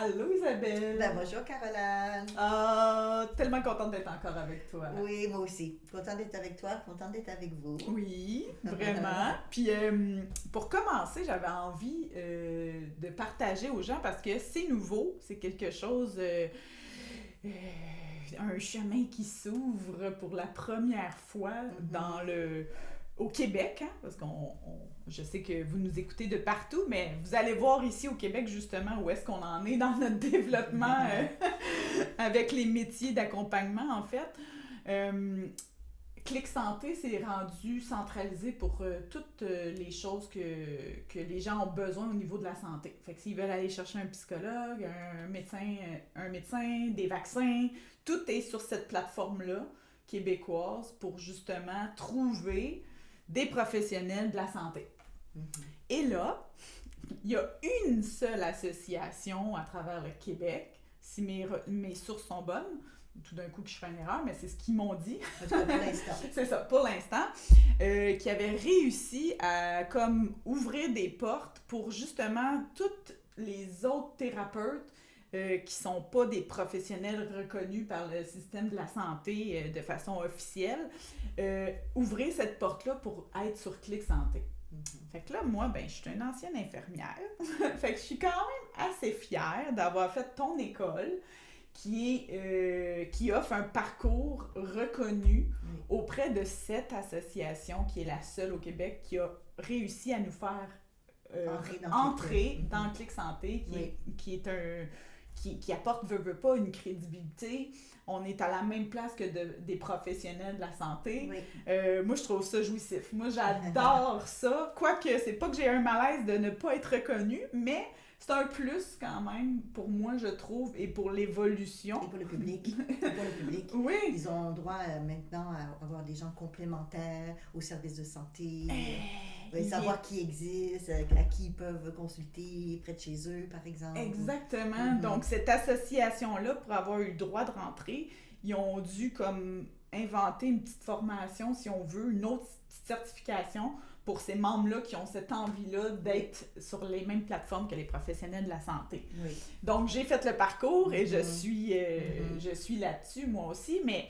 Allô Isabelle! Bonjour Caroline. Tellement contente d'être encore avec toi. Oui, moi aussi. Contente d'être avec toi, contente d'être avec vous. Oui, vraiment. Puis pour commencer, j'avais envie de partager aux gens parce que c'est nouveau, c'est quelque chose, un chemin qui s'ouvre pour la première fois au Québec, hein, parce je sais que vous nous écoutez de partout, mais vous allez voir ici au Québec justement où est-ce qu'on en est dans notre développement avec les métiers d'accompagnement en fait. Clic Santé s'est rendu centralisé pour toutes les choses que les gens ont besoin au niveau de la santé. Fait que s'ils veulent aller chercher un psychologue, un médecin, des vaccins, tout est sur cette plateforme-là québécoise pour justement trouver des professionnels de la santé. Et là, il y a une seule association à travers le Québec, si mes sources sont bonnes, tout d'un coup que je fais une erreur, mais c'est ce qu'ils m'ont dit. Pour l'instant. C'est ça, pour l'instant, qui avait réussi à comme ouvrir des portes pour justement toutes les autres thérapeutes qui sont pas des professionnels reconnus par le système de la santé de façon officielle, ouvrir cette porte-là pour être sur Clic Santé. Fait que là, moi, je suis une ancienne infirmière. Fait que je suis quand même assez fière d'avoir fait ton école qui offre un parcours reconnu auprès de cette association qui est la seule au Québec qui a réussi à nous faire entrer dans Clic Santé qui apporte, veut pas, une crédibilité. On est à la même place que des professionnels de la santé. Moi, je trouve ça jouissif. Moi, j'adore ça. Quoique, c'est pas que j'ai un malaise de ne pas être reconnue, mais c'est un plus quand même pour moi, je trouve, et pour l'évolution. Et pour le public. Oui. Ils ont droit maintenant à avoir des gens complémentaires au service de santé. Savoir qui existe, à qui ils peuvent consulter près de chez eux, par exemple. Exactement. Donc, cette association-là, pour avoir eu le droit de rentrer, ils ont dû comme inventer une petite formation, si on veut, une autre petite certification pour ces membres-là qui ont cette envie-là d'être sur les mêmes plateformes que les professionnels de la santé. Donc, j'ai fait le parcours et je suis là-dessus, moi aussi, mais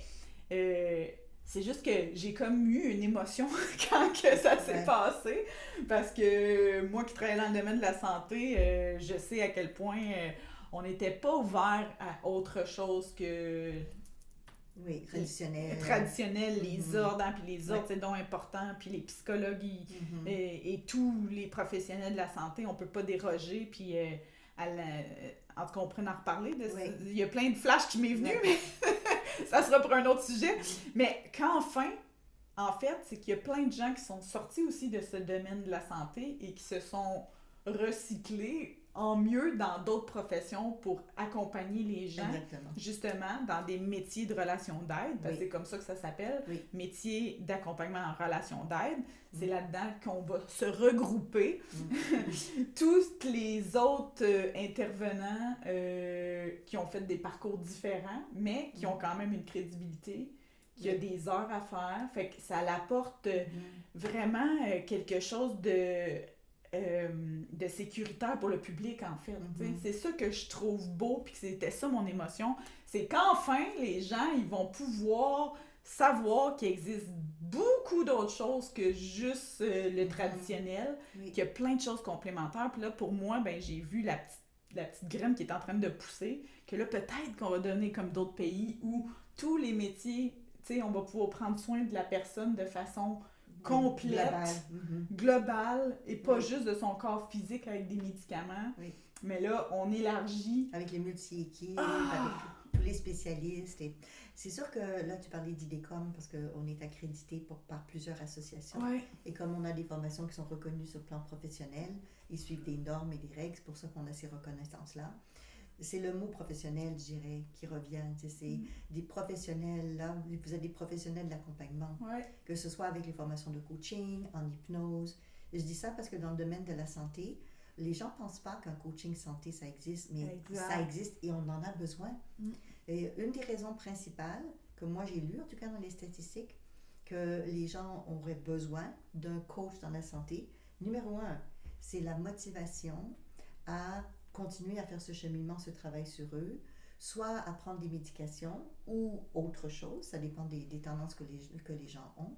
c'est juste que j'ai comme eu une émotion quand que ça s'est passé, parce que moi qui travaille dans le domaine de la santé, je sais à quel point on n'était pas ouvert à autre chose que... traditionnel, les ordres, puis les ordres, c'est donc important, puis les psychologues et tous les professionnels de la santé, on peut pas déroger, puis en tout cas, on pourrait en reparler. Il y a plein de flashs qui m'est venu, mais ça sera pour un autre sujet. Mais qu'enfin, en fait, c'est qu'il y a plein de gens qui sont sortis aussi de ce domaine de la santé et qui se sont recyclés en mieux dans d'autres professions pour accompagner les gens, justement, dans des métiers de relation d'aide, parce que c'est comme ça que ça s'appelle, métier d'accompagnement en relation d'aide. C'est là-dedans qu'on va se regrouper. Tous les autres intervenants qui ont fait des parcours différents, mais qui ont quand même une crédibilité, qui a des heures à faire. Fait que ça apporte vraiment quelque chose de sécuritaire pour le public, en fait. C'est ça que je trouve beau, puis c'était ça mon émotion. C'est qu'enfin, les gens, ils vont pouvoir savoir qu'il existe beaucoup d'autres choses que juste le traditionnel, qu'il y a plein de choses complémentaires. Puis là, pour moi, j'ai vu la petite graine qui est en train de pousser, que là, peut-être qu'on va donner comme d'autres pays où tous les métiers, on va pouvoir prendre soin de la personne de façon complète, globale, et pas juste de son corps physique avec des médicaments. Mais là, on élargit. Avec les multi-équipes, avec tous les spécialistes. Et c'est sûr que là, tu parlais d'IDECOM parce qu'on est accrédité par plusieurs associations. Et comme on a des formations qui sont reconnues sur le plan professionnel, ils suivent des normes et des règles, c'est pour ça qu'on a ces reconnaissances-là. C'est le mot professionnel, je dirais, qui revient. C'est des professionnels, là, vous êtes des professionnels de l'accompagnement. Que ce soit avec les formations de coaching, en hypnose. Et je dis ça parce que dans le domaine de la santé, les gens ne pensent pas qu'un coaching santé, ça existe, mais ça existe et on en a besoin. Et une des raisons principales que moi j'ai lues, en tout cas dans les statistiques, que les gens auraient besoin d'un coach dans la santé, numéro 1, c'est la motivation à continuer à faire ce cheminement, ce travail sur eux, soit à prendre des médications ou autre chose, ça dépend des tendances que les gens ont,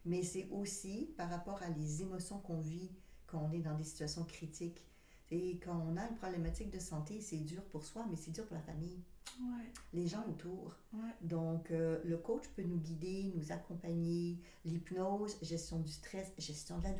mais c'est aussi par rapport à les émotions qu'on vit quand on est dans des situations critiques. Et quand on a une problématique de santé, c'est dur pour soi, mais c'est dur pour la famille, les gens autour. Donc, le coach peut nous guider, nous accompagner, l'hypnose, gestion du stress, gestion de la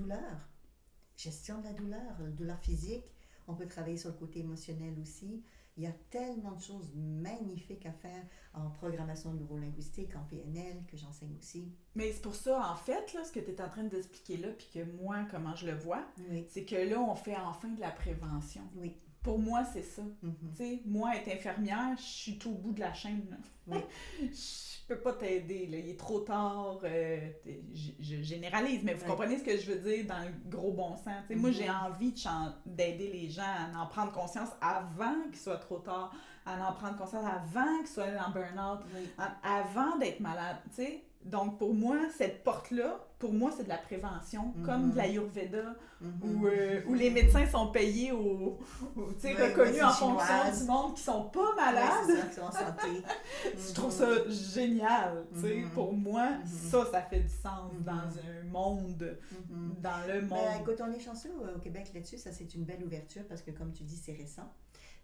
douleur physique. On peut travailler sur le côté émotionnel aussi. Il y a tellement de choses magnifiques à faire en programmation neurolinguistique, en PNL, que j'enseigne aussi. Mais c'est pour ça, en fait, là, ce que tu es en train d'expliquer là, puis que moi, comment je le vois, c'est que là, on fait enfin de la prévention. Oui. Pour moi, c'est ça. Tu sais, moi, être infirmière, je suis tout au bout de la chaîne. Là. Je peux pas t'aider, là. Il est trop tard. Je généralise, mais vous comprenez ce que je veux dire dans le gros bon sens. Moi, j'ai envie d'aider les gens à en prendre conscience avant qu'il soit trop tard, à en prendre conscience avant qu'ils soient en burn-out, avant d'être malade. T'sais. Donc, pour moi, cette porte-là, pour moi, c'est de la prévention, comme de l'Ayurveda, où les médecins sont payés reconnus en fonction du monde qui sont pas malades. Oui, c'est ça, qui sont en santé. Je trouve ça génial. Pour moi, ça fait du sens dans un monde, dans le monde. Ben, écoute, on est chanceux au Québec là-dessus. Ça, c'est une belle ouverture parce que, comme tu dis, c'est récent.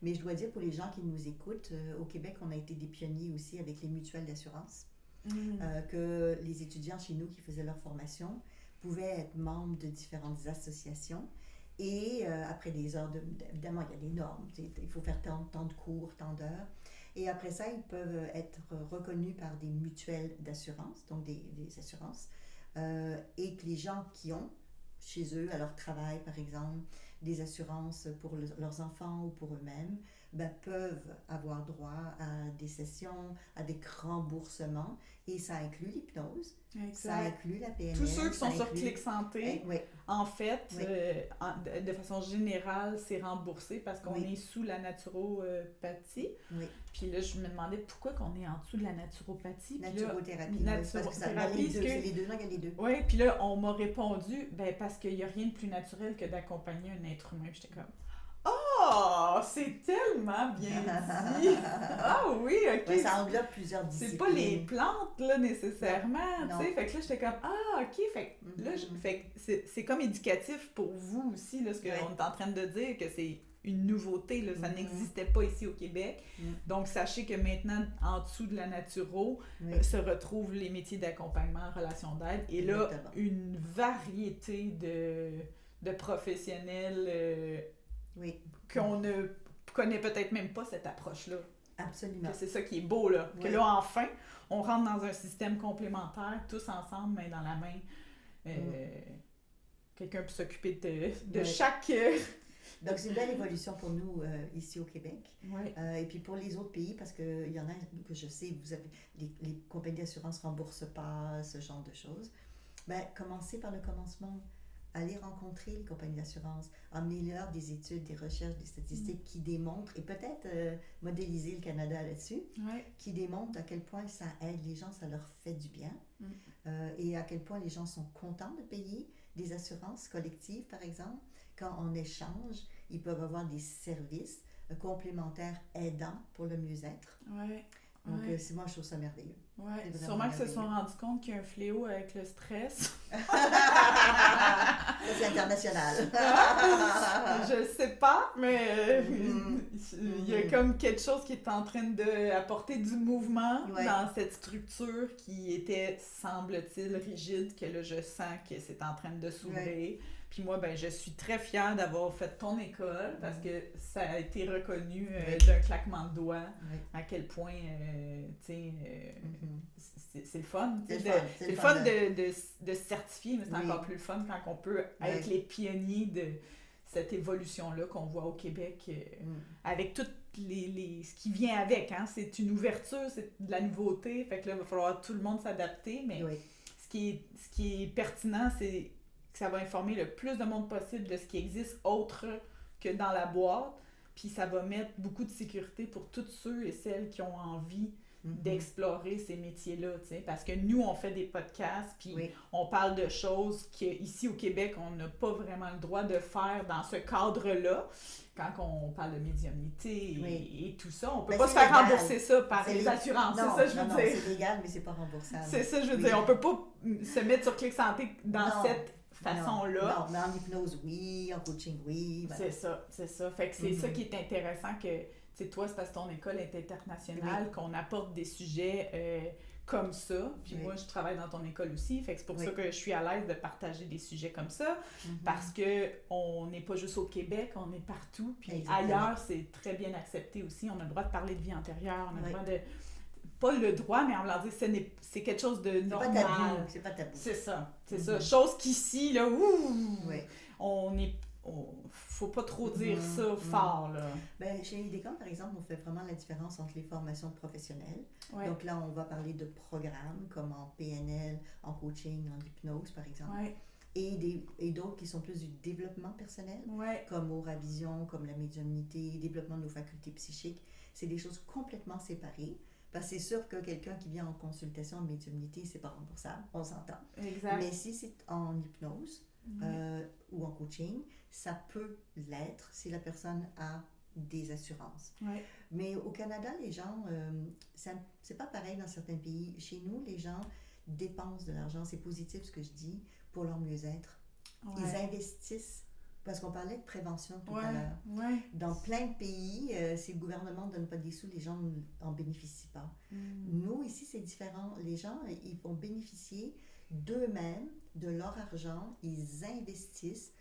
Mais je dois dire, pour les gens qui nous écoutent, au Québec, on a été des pionniers aussi avec les mutuelles d'assurance. Que les étudiants chez nous qui faisaient leur formation pouvaient être membres de différentes associations et après des heures, évidemment il y a des normes, il faut faire tant de cours, tant d'heures, et après ça ils peuvent être reconnus par des mutuelles d'assurance, donc des assurances, et que les gens qui ont chez eux, à leur travail par exemple, des assurances pour leurs enfants ou pour eux-mêmes, peuvent avoir droit à des sessions avec remboursement, et ça inclut l'hypnose, ça inclut la PNL. Tous ceux qui sont sur Clic Santé, en fait, de façon générale, c'est remboursé parce qu'on est sous la naturopathie. Puis là, je me demandais pourquoi qu'on est en dessous de la naturopathie. Naturothérapie. Parce que ça c'est les deux, il y a les deux. Oui, puis là, on m'a répondu, parce qu'il n'y a rien de plus naturel que d'accompagner un être humain. Puis j'étais comme... Oh, c'est tellement bien dit! Ah oui, ok. Ça englobe plusieurs disciplines. C'est pas les plantes, là, nécessairement, tu sais. Fait que là, j'étais comme, ok. Fait que là, c'est comme éducatif pour vous aussi, là, ce qu'on est en train de dire, que c'est une nouveauté, là, ça n'existait pas ici au Québec. Donc, sachez que maintenant, en dessous de la naturo, se retrouvent les métiers d'accompagnement, relations d'aide, et là, une variété de professionnels... qu'on ne connaît peut-être même pas cette approche-là. Absolument. Que c'est ça qui est beau, là. Que là, enfin, on rentre dans un système complémentaire, tous ensemble, main dans la main. Quelqu'un peut s'occuper de chaque... Donc, c'est une belle évolution pour nous ici au Québec. Et puis pour les autres pays, parce qu'il y en a que je sais, vous avez les compagnies d'assurance ne remboursent pas ce genre de choses. Commencez par le commencement. Aller rencontrer les compagnies d'assurance, emmener-leur des études, des recherches, des statistiques qui démontrent, et peut-être modéliser le Canada là-dessus, qui démontrent à quel point ça aide les gens, ça leur fait du bien, et à quel point les gens sont contents de payer des assurances collectives, par exemple. Quand on échange, ils peuvent avoir des services complémentaires aidants pour le mieux-être. Donc, moi, je trouve ça merveilleux. Sûrement qu'ils se sont rendus compte qu'il y a un fléau avec le stress. C'est international. Je sais pas, mais il y a comme quelque chose qui est en train d'apporter du mouvement dans cette structure qui était, semble-t-il, rigide, que là, je sens que c'est en train de s'ouvrir. Puis moi, je suis très fière d'avoir fait ton école parce que ça a été reconnu d'un claquement de doigts à quel point, c'est le fun. C'est le fun de certifier, mais c'est encore plus le fun quand on peut être les pionniers de cette évolution-là qu'on voit au Québec avec tout ce qui vient avec. Hein? C'est une ouverture, c'est de la nouveauté. Fait que là, il va falloir tout le monde s'adapter, mais ce qui est pertinent, c'est que ça va informer le plus de monde possible de ce qui existe autre que dans la boîte, puis ça va mettre beaucoup de sécurité pour tous ceux et celles qui ont envie d'explorer ces métiers-là, tu sais, parce que nous, on fait des podcasts, puis Oui. on parle de choses qu'ici au Québec, on n'a pas vraiment le droit de faire dans ce cadre-là. Quand on parle de médiumnité et tout ça, on peut pas se faire rembourser ça par les assurances, c'est ça je veux dire. C'est légal, mais c'est pas remboursable. C'est ça je veux dire, on peut pas se mettre sur Clic Santé dans cette façon-là. Non, mais en hypnose, oui, en coaching, oui. Voilà. C'est ça. Fait que c'est ça qui est intéressant que, tu sais, toi, c'est parce que ton école est internationale, qu'on apporte des sujets comme ça. Puis moi, je travaille dans ton école aussi. Fait que c'est pour ça que je suis à l'aise de partager des sujets comme ça. Parce que on n'est pas juste au Québec, on est partout. Puis ailleurs, c'est très bien accepté aussi. On a le droit de parler de vie antérieure, on a le droit de... Pas le droit, mais on va leur dire c'est quelque chose de normal. C'est pas tabou. C'est ça. Chose qu'ici, là, on est... faut pas trop dire ça fort, là. Ben, chez IDECOM, par exemple, on fait vraiment la différence entre les formations professionnelles. Ouais. Donc là, on va parler de programmes comme en PNL, en coaching, en hypnose, par exemple. Ouais. Et d'autres qui sont plus du développement personnel, comme Aura Vision, comme la médiumnité, développement de nos facultés psychiques. C'est des choses complètement séparées. Parce que c'est sûr que quelqu'un qui vient en consultation en médiumnité, c'est pas remboursable, on s'entend. Exact. Mais si c'est en hypnose ou en coaching, ça peut l'être si la personne a des assurances. Ouais. Mais au Canada, les gens, c'est pas pareil dans certains pays. Chez nous, les gens dépensent de l'argent, c'est positif ce que je dis, pour leur mieux-être. Ouais. Ils investissent. Parce qu'on parlait de prévention tout à l'heure. Ouais. Dans plein de pays, si le gouvernement ne donne pas des sous, les gens n'en bénéficient pas. Nous, ici, c'est différent. Les gens, ils vont bénéficier d'eux-mêmes, de leur argent. Ils investissent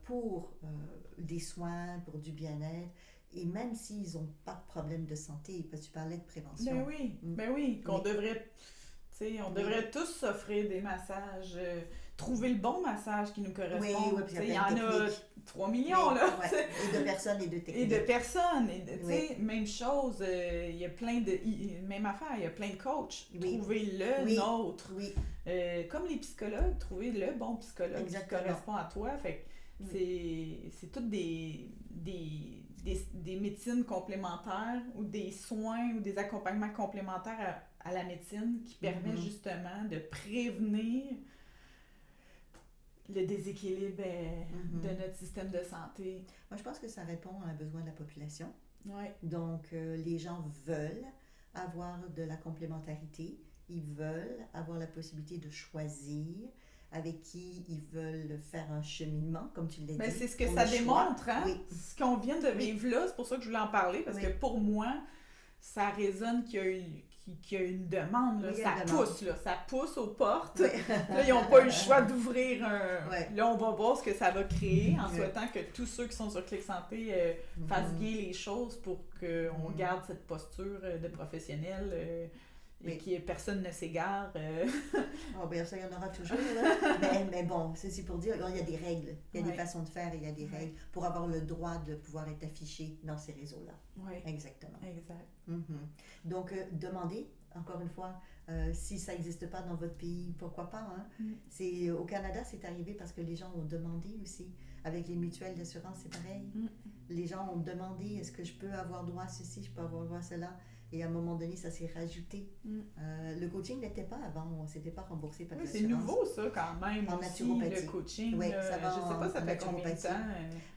pour des soins, pour du bien-être. Et même s'ils n'ont pas de problème de santé, parce que tu parlais de prévention. Ben oui, qu'on devrait... On devrait tous s'offrir des massages, trouver le bon massage qui nous correspond. Il y en a 3 millions, là. Et de personnes et de techniques. Et de personnes. Même chose, il y a plein de... Même affaire, il y a plein de coachs. Trouvez le nôtre. Comme les psychologues, trouvez le bon psychologue qui correspond à toi. Fait que c'est toutes des médecines complémentaires ou des soins ou des accompagnements complémentaires à la médecine qui permet justement de prévenir le déséquilibre de notre système de santé. Moi, je pense que ça répond à un besoin de la population. Ouais. Donc, les gens veulent avoir de la complémentarité. Ils veulent avoir la possibilité de choisir avec qui ils veulent faire un cheminement, comme tu l'as dit. C'est ce que ça démontre, hein? Ce qu'on vient de vivre là, c'est pour ça que je voulais en parler, parce que pour moi, ça résonne qu'il y a une demande, là. Ça pousse aux portes. Là, ils n'ont pas eu le choix d'ouvrir un... Là, on va voir ce que ça va créer, en souhaitant que tous ceux qui sont sur Clic Santé fassent bien les choses pour qu'on garde cette posture de professionnel et que personne ne s'égare. Bien ça, il y en aura toujours. mais bon, c'est pour dire, il y a des règles, il y a des façons de faire, il y a des règles pour avoir le droit de pouvoir être affiché dans ces réseaux-là. Oui. Exactement. Exact. Donc, demandez, encore une fois, si ça n'existe pas dans votre pays, pourquoi pas. Hein? Au Canada, c'est arrivé parce que les gens ont demandé aussi. Avec les mutuelles d'assurance, c'est pareil. Les gens ont demandé, est-ce que je peux avoir droit à ceci, je peux avoir droit à cela. Et à un moment donné, ça s'est rajouté. Le coaching n'était pas avant, c'était pas remboursé par l'assurance. C'est nouveau ça quand même en aussi, naturopathie. le coaching. Oui, ça va je sais pas, ça fait combien de temps?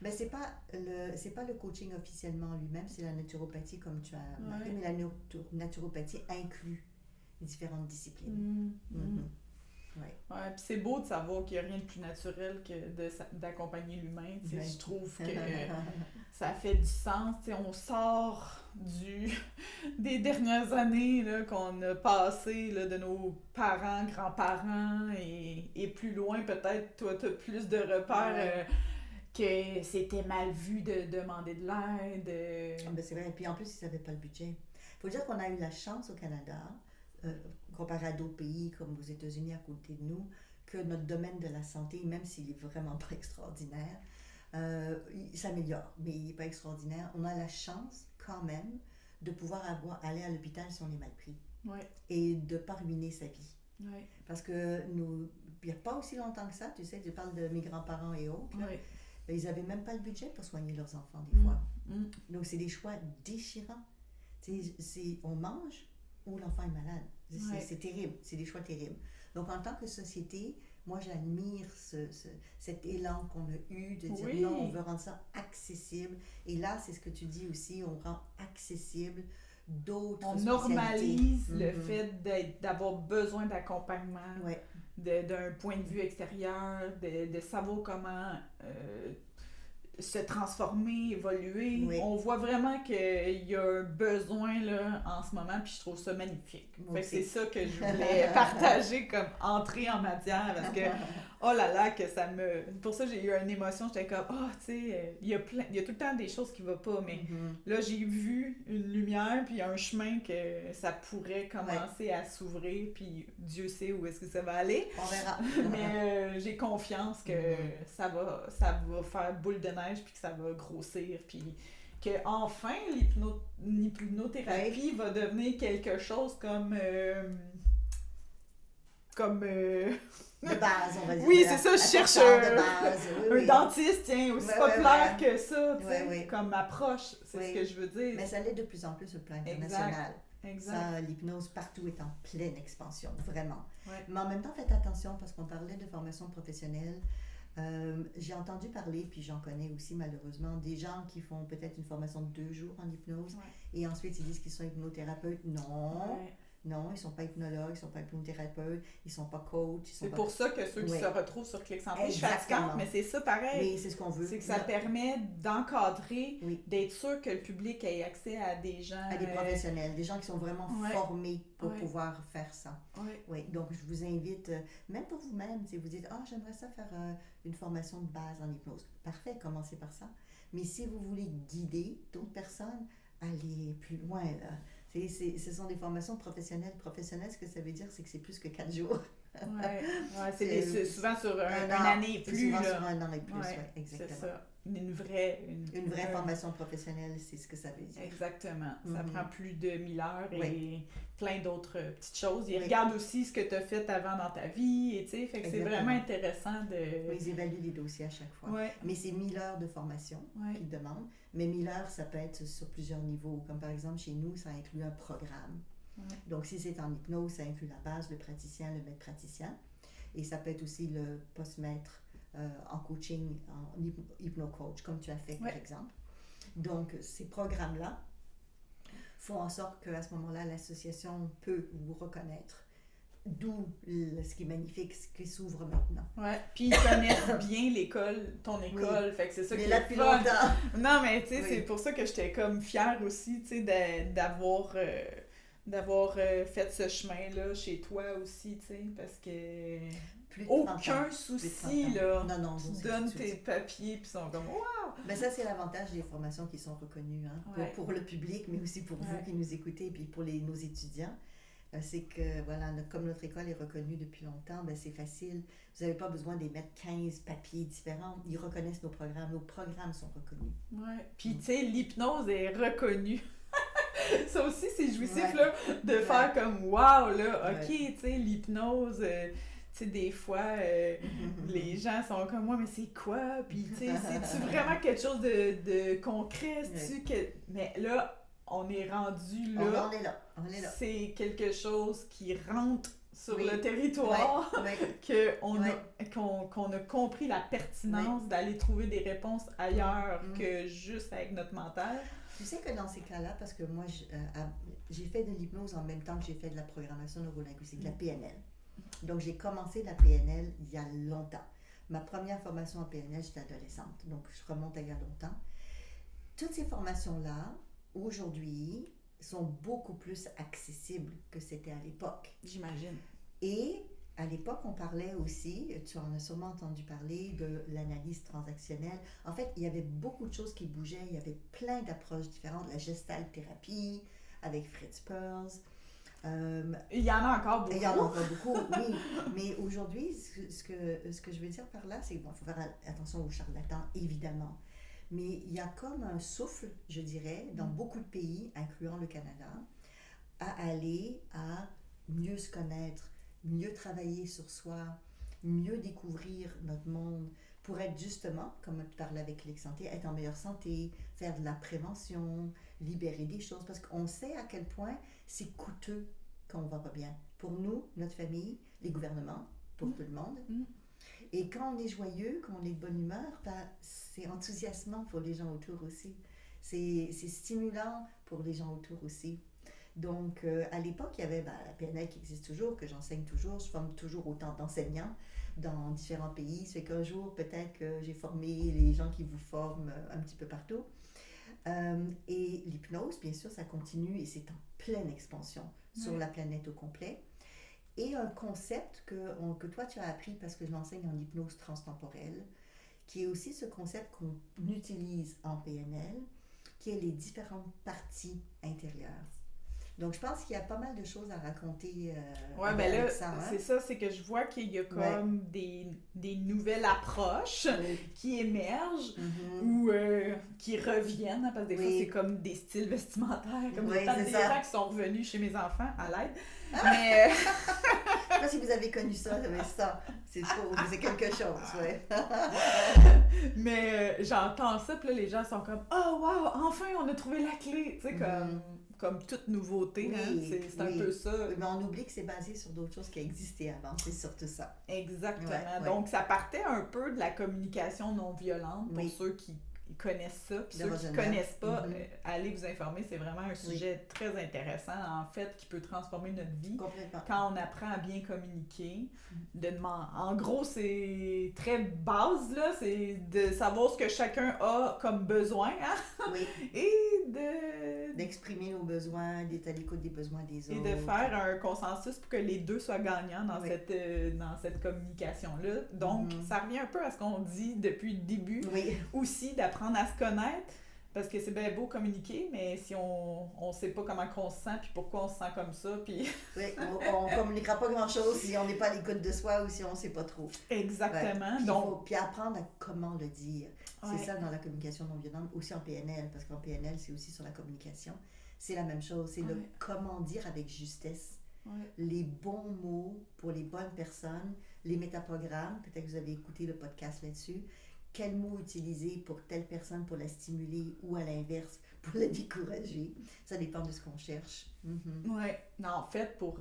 Ben, c'est pas le coaching officiellement lui-même, c'est la naturopathie comme tu as marqué, mais la naturopathie inclut différentes disciplines. Ouais, puis c'est beau de savoir qu'il n'y a rien de plus naturel que d'accompagner l'humain. Je trouve que ça fait du sens. On sort des dernières années là, qu'on a passées de nos parents, grands-parents et plus loin peut-être, toi tu as plus de repères que c'était mal vu de demander de l'aide. C'est vrai, et puis en plus ils n'avaient pas le budget. Il faut dire qu'on a eu la chance au Canada, comparé à d'autres pays comme aux États-Unis à côté de nous, que notre domaine de la santé, même s'il n'est vraiment pas extraordinaire, il s'améliore, mais il n'est pas extraordinaire. On a la chance quand même de pouvoir aller à l'hôpital si on est mal pris et de ne pas ruiner sa vie. Parce que il n'y a pas aussi longtemps que ça, tu sais, tu parles de mes grands-parents et autres, ils n'avaient même pas le budget pour soigner leurs enfants des fois. Donc c'est des choix déchirants. On mange, ou l'enfant est malade. Ouais. C'est terrible, c'est des choix terribles. Donc, en tant que société, moi, j'admire cet élan qu'on a eu de dire non, on veut rendre ça accessible. Et là, c'est ce que tu dis aussi, on rend accessible d'autres On spécialités. normalise le fait d'avoir besoin d'accompagnement, Ouais. d'un point de vue extérieur, de savoir comment se transformer, évoluer. Oui. On voit vraiment qu'il y a un besoin là, en ce moment, puis je trouve ça magnifique. Fait que c'est ça que je voulais partager comme entrée en matière, parce que, oh là là, que ça me... Pour ça, j'ai eu une émotion, j'étais comme, oh, tu sais, il y a tout le temps des choses qui ne vont pas, mais là, j'ai vu une lumière, puis un chemin que ça pourrait commencer à s'ouvrir, puis Dieu sait où est-ce que ça va aller. On verra. Mais j'ai confiance que ça va faire boule de neige, puis que ça va grossir, puis que enfin l'hypnothérapie va devenir quelque chose comme de base, on va dire. Oui, c'est ça, je cherche un dentiste, tiens, aussi populaire que ça, tu sais, comme approche, c'est ce que je veux dire. Mais ça l'est de plus en plus sur le plan international. Exact. Ça, l'hypnose partout est en pleine expansion, vraiment. Ouais. Mais en même temps, faites attention parce qu'on parlait de formation professionnelle. J'ai entendu parler, puis j'en connais aussi malheureusement, des gens qui font peut-être une formation de 2 jours en hypnose et ensuite ils disent qu'ils sont hypnothérapeutes. Non, non, ils ne sont pas hypnologues, ils ne sont pas hypnothérapeutes, ils ne sont pas coachs. C'est pour ça que ceux qui se retrouvent sur Clic Santé, je suis fatigante, mais c'est ça pareil. Mais c'est ce qu'on veut. C'est que ça permet d'encadrer, d'être sûr que le public ait accès à des gens... À des professionnels, des gens qui sont vraiment formés pour pouvoir faire ça. Oui, donc je vous invite, même pour vous-même, si vous dites « Ah, j'aimerais ça faire une formation de base en hypnose. » Parfait, commencez par ça. Mais si vous voulez guider d'autres personnes, allez plus loin, là. Ce sont des formations professionnelles. Professionnelles, ce que ça veut dire, c'est que c'est plus que 4 jours. C'est souvent sur une année et plus. Souvent sur un an et plus, exactement. C'est ça. Une vraie formation professionnelle, c'est ce que ça veut dire. Exactement. Ça prend plus de 1000 heures et plein d'autres petites choses. Ils regardent aussi ce que tu as fait avant dans ta vie, et fait que c'est vraiment intéressant de... Oui, ils évaluent les dossiers à chaque fois. Mais c'est 1000 heures de formation qu'ils demandent. Mais 1000 heures, ça peut être sur plusieurs niveaux. Comme par exemple, chez nous, ça inclut un programme. Donc, si c'est en hypnose, ça inclut la base, le praticien, le maître praticien. Et ça peut être aussi le post-maître en coaching, en hypno-coach, comme tu as fait, par exemple. Donc, ces programmes-là font en sorte qu'à ce moment-là, l'association peut vous reconnaître. D'où ce qui est magnifique, ce qui s'ouvre maintenant. Puis ils connaissent bien l'école, ton école, fait que c'est ça qui est fun. Non, mais tu sais, c'est pour ça que j'étais comme fière aussi, tu sais, d'avoir fait ce chemin-là chez toi aussi, tu sais, parce que aucun souci, là. Non, tu donnes tes papiers, puis ils sont comme « Wow! » Ben ça, c'est l'avantage des formations qui sont reconnues, hein, pour le public, mais aussi pour vous qui nous écoutez, et puis pour nos étudiants. C'est que, voilà, comme notre école est reconnue depuis longtemps, ben c'est facile. Vous n'avez pas besoin d'émettre 15 papiers différents. Ils reconnaissent nos programmes. Nos programmes sont reconnus. Puis, tu sais, l'hypnose est reconnue. Ça aussi, c'est jouissif, là, de faire comme « Wow! » là, OK, tu sais, l'hypnose... tu sais, des fois, les gens sont comme moi, mais c'est quoi? Puis, tu sais, c'est-tu vraiment quelque chose de concret? Mais là, on est rendu là. On est là. C'est quelque chose qui rentre sur le territoire, qu'on a compris la pertinence d'aller trouver des réponses ailleurs que juste avec notre mental. Tu sais que dans ces cas-là, parce que moi, j'ai fait de l'hypnose en même temps que j'ai fait de la programmation neurolinguistique, la PNL. Donc, j'ai commencé la PNL il y a longtemps. Ma première formation en PNL, j'étais adolescente, donc je remonte à il y a longtemps. Toutes ces formations-là, aujourd'hui, sont beaucoup plus accessibles que c'était à l'époque. J'imagine. Et à l'époque, on parlait aussi, tu en as sûrement entendu parler, de l'analyse transactionnelle. En fait, il y avait beaucoup de choses qui bougeaient, il y avait plein d'approches différentes, la gestalt-thérapie avec Fritz Perls. Il y en a encore beaucoup. Il y en a encore beaucoup, oui. Mais aujourd'hui, ce que je veux dire par là, c'est qu'il faut faire attention aux charlatans, évidemment. Mais il y a comme un souffle, je dirais, dans beaucoup de pays, incluant le Canada, à aller à mieux se connaître, mieux travailler sur soi, mieux découvrir notre monde, pour être justement, comme tu parlais avec Clic Santé, être en meilleure santé, faire de la prévention, libérer des choses, parce qu'on sait à quel point c'est coûteux quand on va pas bien. Pour nous, notre famille, les gouvernements, pour tout le monde. Et quand on est joyeux, quand on est de bonne humeur, ben, c'est enthousiasmant pour les gens autour aussi. C'est stimulant pour les gens autour aussi. Donc, à l'époque, il y avait la PNL qui existe toujours, que j'enseigne toujours. Je forme toujours autant d'enseignants dans différents pays. Ça fait qu'un jour, peut-être que j'ai formé les gens qui vous forment un petit peu partout. Et l'hypnose, bien sûr, ça continue et c'est en pleine expansion sur la planète au complet. Et un concept que toi, tu as appris parce que je l'enseigne en hypnose transtemporelle, qui est aussi ce concept qu'on utilise en PNL, qui est les différentes parties intérieures. Donc, je pense qu'il y a pas mal de choses à raconter avec ça. C'est ça, c'est que je vois qu'il y a comme des nouvelles approches qui émergent ou qui reviennent, parce que des fois, c'est comme des styles vestimentaires, comme des gens qui sont revenus chez mes enfants, à l'aide. Mais... je sais pas si vous avez connu ça, mais ça, c'est quelque chose, Mais j'entends ça, puis là, les gens sont comme « Oh, wow, enfin, on a trouvé la clé! » Tu sais, comme toute nouveauté, c'est un peu ça. Oui, mais on oublie que c'est basé sur d'autres choses qui existaient avant, c'est surtout ça. Exactement. Donc, ça partait un peu de la communication non violente pour ceux qui connaissent ça. Puis ceux qui ne connaissent pas, allez vous informer, c'est vraiment un sujet très intéressant, en fait, qui peut transformer notre vie. Complètement. Quand on apprend à bien communiquer. En gros, c'est très base, là, c'est de savoir ce que chacun a comme besoin, et d'exprimer nos besoins, d'être à l'écoute des besoins des autres. Et de faire un consensus pour que les deux soient gagnants dans cette communication-là. Donc, ça revient un peu à ce qu'on dit depuis le début. Aussi, d'apprendre à se connaître, parce que c'est bien beau communiquer, mais si on ne sait pas comment on se sent, puis pourquoi on se sent comme ça, puis... on ne communiquera pas grand-chose si on n'est pas à l'écoute de soi ou si on ne sait pas trop. Exactement. Puis apprendre à comment le dire. C'est ça dans la communication non violente, aussi en PNL, parce qu'en PNL, c'est aussi sur la communication. C'est la même chose, c'est le comment dire avec justesse. Les bons mots pour les bonnes personnes, les métaprogrammes, peut-être que vous avez écouté le podcast là-dessus, quel mot utiliser pour telle personne pour la stimuler ou à l'inverse pour la décourager. Ça dépend de ce qu'on cherche. En fait, pour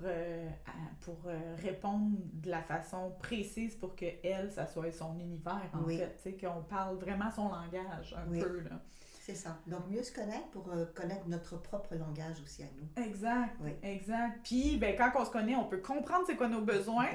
répondre de la façon précise pour que elle, ça soit son univers, en fait, tu sais, qu'on parle vraiment son langage un peu, là. C'est ça. Donc, mieux se connaître pour connaître notre propre langage aussi à nous. Exact, exact. Puis, quand on se connaît, on peut comprendre c'est quoi nos besoins,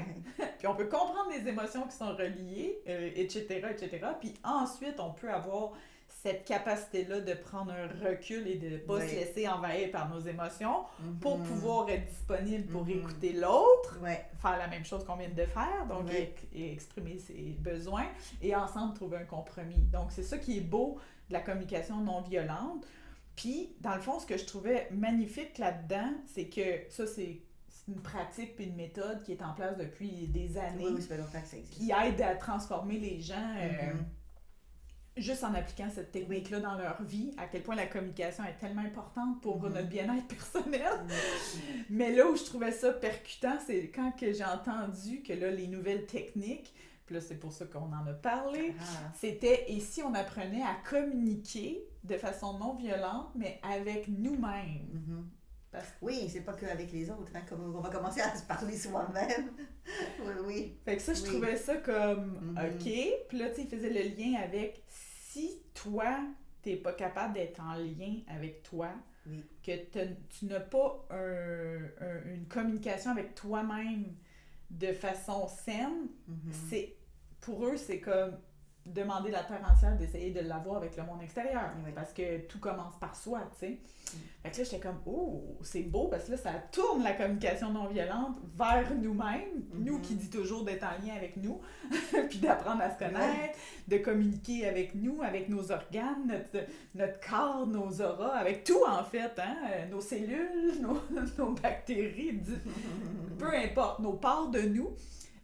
puis on peut comprendre les émotions qui sont reliées, etc., etc. Puis ensuite, on peut avoir cette capacité-là de prendre un recul et de ne pas se laisser envahir par nos émotions pour pouvoir être disponible pour écouter l'autre, faire la même chose qu'on vient de faire, donc et exprimer ses besoins, et ensemble trouver un compromis. Donc, c'est ça qui est beau de la communication non violente. Puis, dans le fond, ce que je trouvais magnifique là-dedans, c'est que ça, c'est une pratique puis une méthode qui est en place depuis des années, ça fait longtemps que ça existe, qui aide à transformer les gens juste en appliquant cette technique-là dans leur vie, à quel point la communication est tellement importante pour notre bien-être personnel. Mais là où je trouvais ça percutant, c'est quand que j'ai entendu que là, les nouvelles techniques, puis là, c'est pour ça qu'on en a parlé, c'était « et si on apprenait à communiquer de façon non violente, mais avec nous-mêmes? Oui, c'est pas qu'avec les autres, comme on va commencer à se parler soi-même. Fait que ça, je trouvais ça comme OK. Puis là, tu sais, il faisait le lien avec si toi, t'es pas capable d'être en lien avec toi, que tu n'as pas une communication avec toi-même de façon saine, c'est pour eux, c'est comme demander la terre entière d'essayer de l'avoir avec le monde extérieur. Parce que tout commence par soi, tu sais. Fait que là, j'étais comme, oh, c'est beau, parce que là, ça tourne la communication non violente vers nous-mêmes, nous qui dit toujours d'être en lien avec nous, puis d'apprendre à se connaître, de communiquer avec nous, avec nos organes, notre corps, nos auras, avec tout, en fait, nos cellules, nos bactéries, peu importe, nos parts de nous.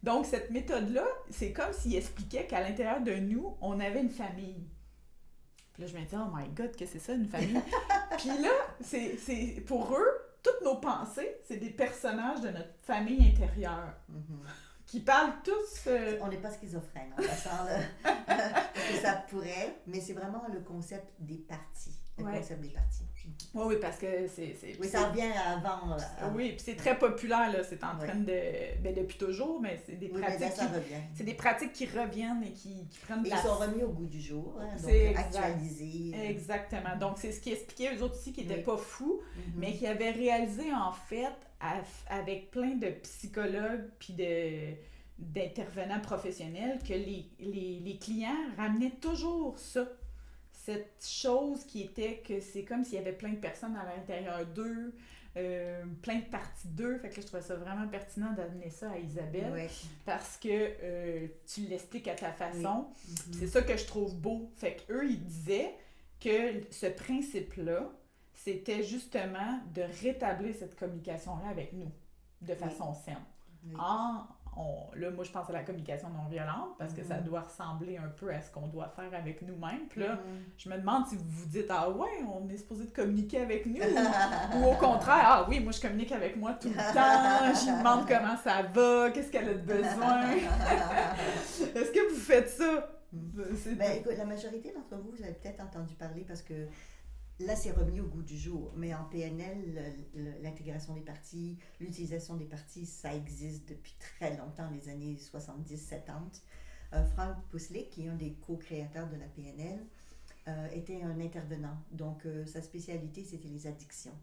Donc, cette méthode-là, c'est comme s'il expliquait qu'à l'intérieur de nous, on avait une famille. Puis là, je me disais, oh my God, que c'est ça, une famille? Puis là, c'est pour eux, toutes nos pensées, c'est des personnages de notre famille intérieure qui parlent tous... On n'est pas schizophrène, en passant, là. Parce que ça pourrait, mais c'est vraiment le concept des partis. Concept des partis. Oui, parce que c'est oui, ça revient avant. Oui, puis c'est très populaire, là. C'est en train de... Ben, depuis toujours, mais c'est des pratiques c'est des pratiques qui reviennent et qui prennent place. Ils sont remis au goût du jour, hein, donc actualisés. Exactement. Donc, c'est ce qui expliquait eux autres aussi qui n'étaient pas fous, mais qui avaient réalisé, en fait, avec plein de psychologues puis d'intervenants professionnels, que les clients ramenaient toujours ça. Cette chose qui était que c'est comme s'il y avait plein de personnes à l'intérieur d'eux, plein de parties d'eux. Fait que là, je trouvais ça vraiment pertinent d'amener ça à Isabelle, parce que tu l'expliques à ta façon. C'est ça que je trouve beau. Fait qu'eux, ils disaient que ce principe-là, c'était justement de rétablir cette communication-là avec nous, de façon saine. Là, moi, je pense à la communication non violente parce que ça doit ressembler un peu à ce qu'on doit faire avec nous-mêmes. Puis là, je me demande si vous vous dites « Ah ouais, on est supposé de communiquer avec nous » ou au contraire « Ah oui, moi, je communique avec moi tout le temps, je lui demande comment ça va, qu'est-ce qu'elle a de besoin. » Est-ce que vous faites ça? Écoute, la majorité d'entre vous, vous avez peut-être entendu parler parce que là, c'est remis au goût du jour, mais en PNL, l'intégration des parties, l'utilisation des parties, ça existe depuis très longtemps, les années 70-70. Frank Puslik, qui est un des co-créateurs de la PNL, était un intervenant. Donc, sa spécialité, c'était les addictions.